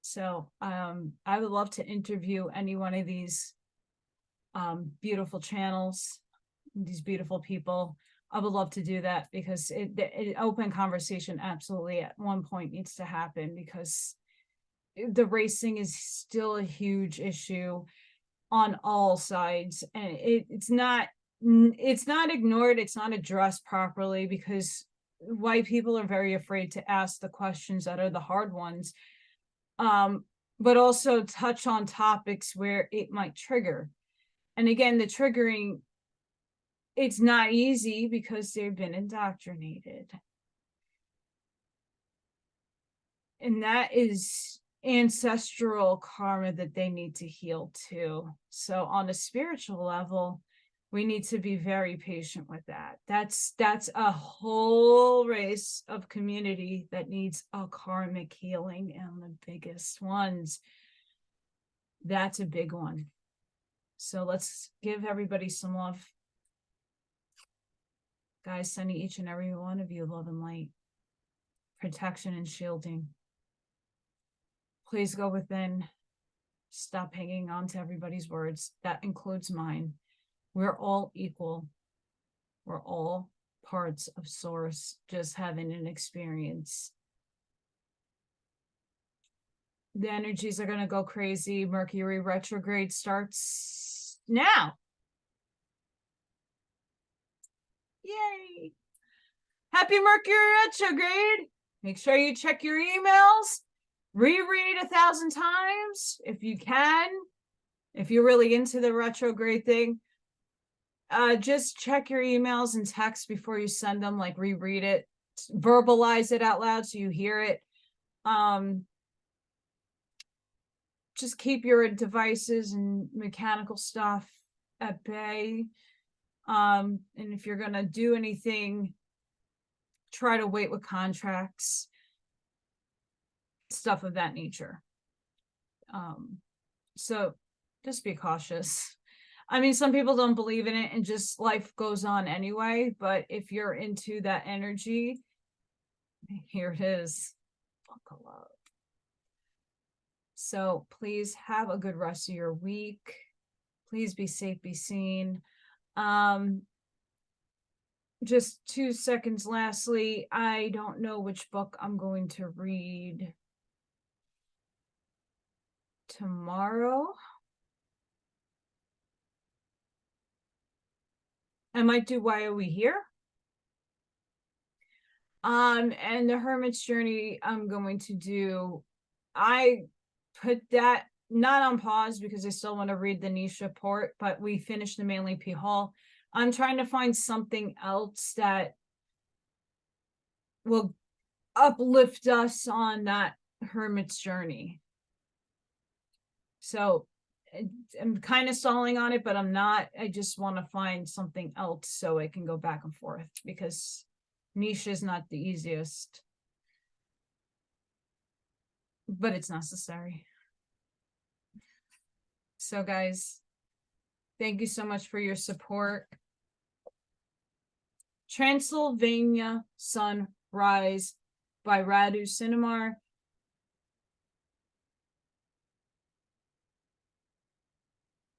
So I would love to interview any one of these beautiful channels, these beautiful people. I would love to do that, because it open conversation absolutely at one point needs to happen, because the racing is still a huge issue on all sides, and it's not ignored, it's not addressed properly, because white people are very afraid to ask the questions that are the hard ones, but also touch on topics where it might trigger. And again, the triggering, it's not easy because they've been indoctrinated. And that is ancestral karma that they need to heal too. So on a spiritual level, we need to be very patient with that. That's a whole race of community that needs a karmic healing, and the biggest ones, that's a big one. So let's give everybody some love. Guys, sending each and every one of you love and light, protection and shielding. Please go within. Stop hanging on to everybody's words. That includes mine. We're all equal. We're all parts of Source, just having an experience. The energies are going to go crazy. Mercury retrograde starts now. Yay. Happy Mercury retrograde. Make sure you check your emails. Reread 1,000 times if you can. If you're really into the retrograde thing, just check your emails and text before you send them, like reread it, verbalize it out loud so you hear it. Just keep your devices and mechanical stuff at bay. And if you're going to do anything, try to wait with contracts, stuff of that nature. So just be cautious. I mean, some people don't believe in it and just life goes on anyway, but if you're into that energy, here it is. Buckle up. So please have a good rest of your week. Please be safe, be seen. Just 2 seconds lastly, I don't know which book I'm going to read tomorrow. I might do Why Are We Here? And the Hermit's Journey I'm going to do. I put that not on pause because I still want to read the Nisha Port, but we finished the Manly P. Hall. I'm trying to find something else that will uplift us on that Hermit's Journey. So I'm kind of stalling on it, but I'm not. I just want to find something else so I can go back and forth, because Nisha is not the easiest, but it's necessary. So guys, thank you so much for your support. Transylvania Sunrise by Radu Sinamar.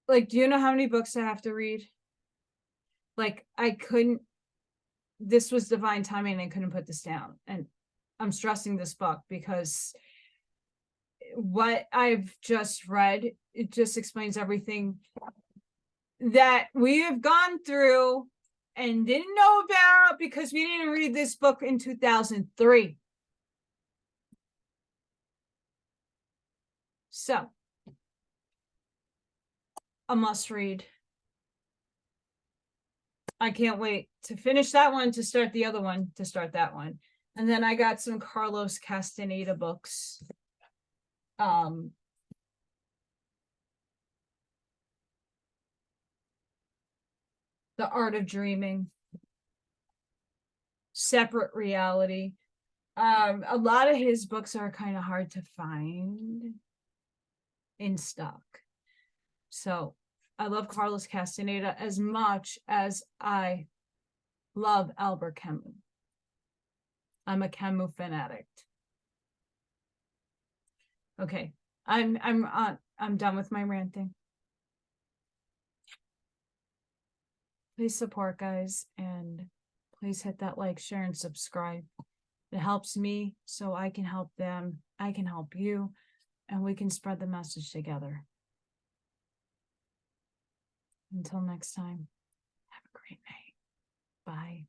like, do you know how many books I have to read? Like, I couldn't, this was divine timing and I couldn't put this down. And I'm stressing this book because what I've just read, it just explains everything that we have gone through and didn't know about because we didn't read this book in 2003. So, a must read. I can't wait to finish that one, to start the other one, to start that one. And then I got some Carlos Castaneda books. The Art of Dreaming, Separate Reality. A lot of his books are kind of hard to find in stock. So I love Carlos Castaneda as much as I love Albert Camus. I'm a Camus fanatic. Okay, I'm done with my ranting. Please support, guys, and please hit that like, share, and subscribe. It helps me so I can help them. I can help you, and we can spread the message together. Until next time, have a great night. Bye.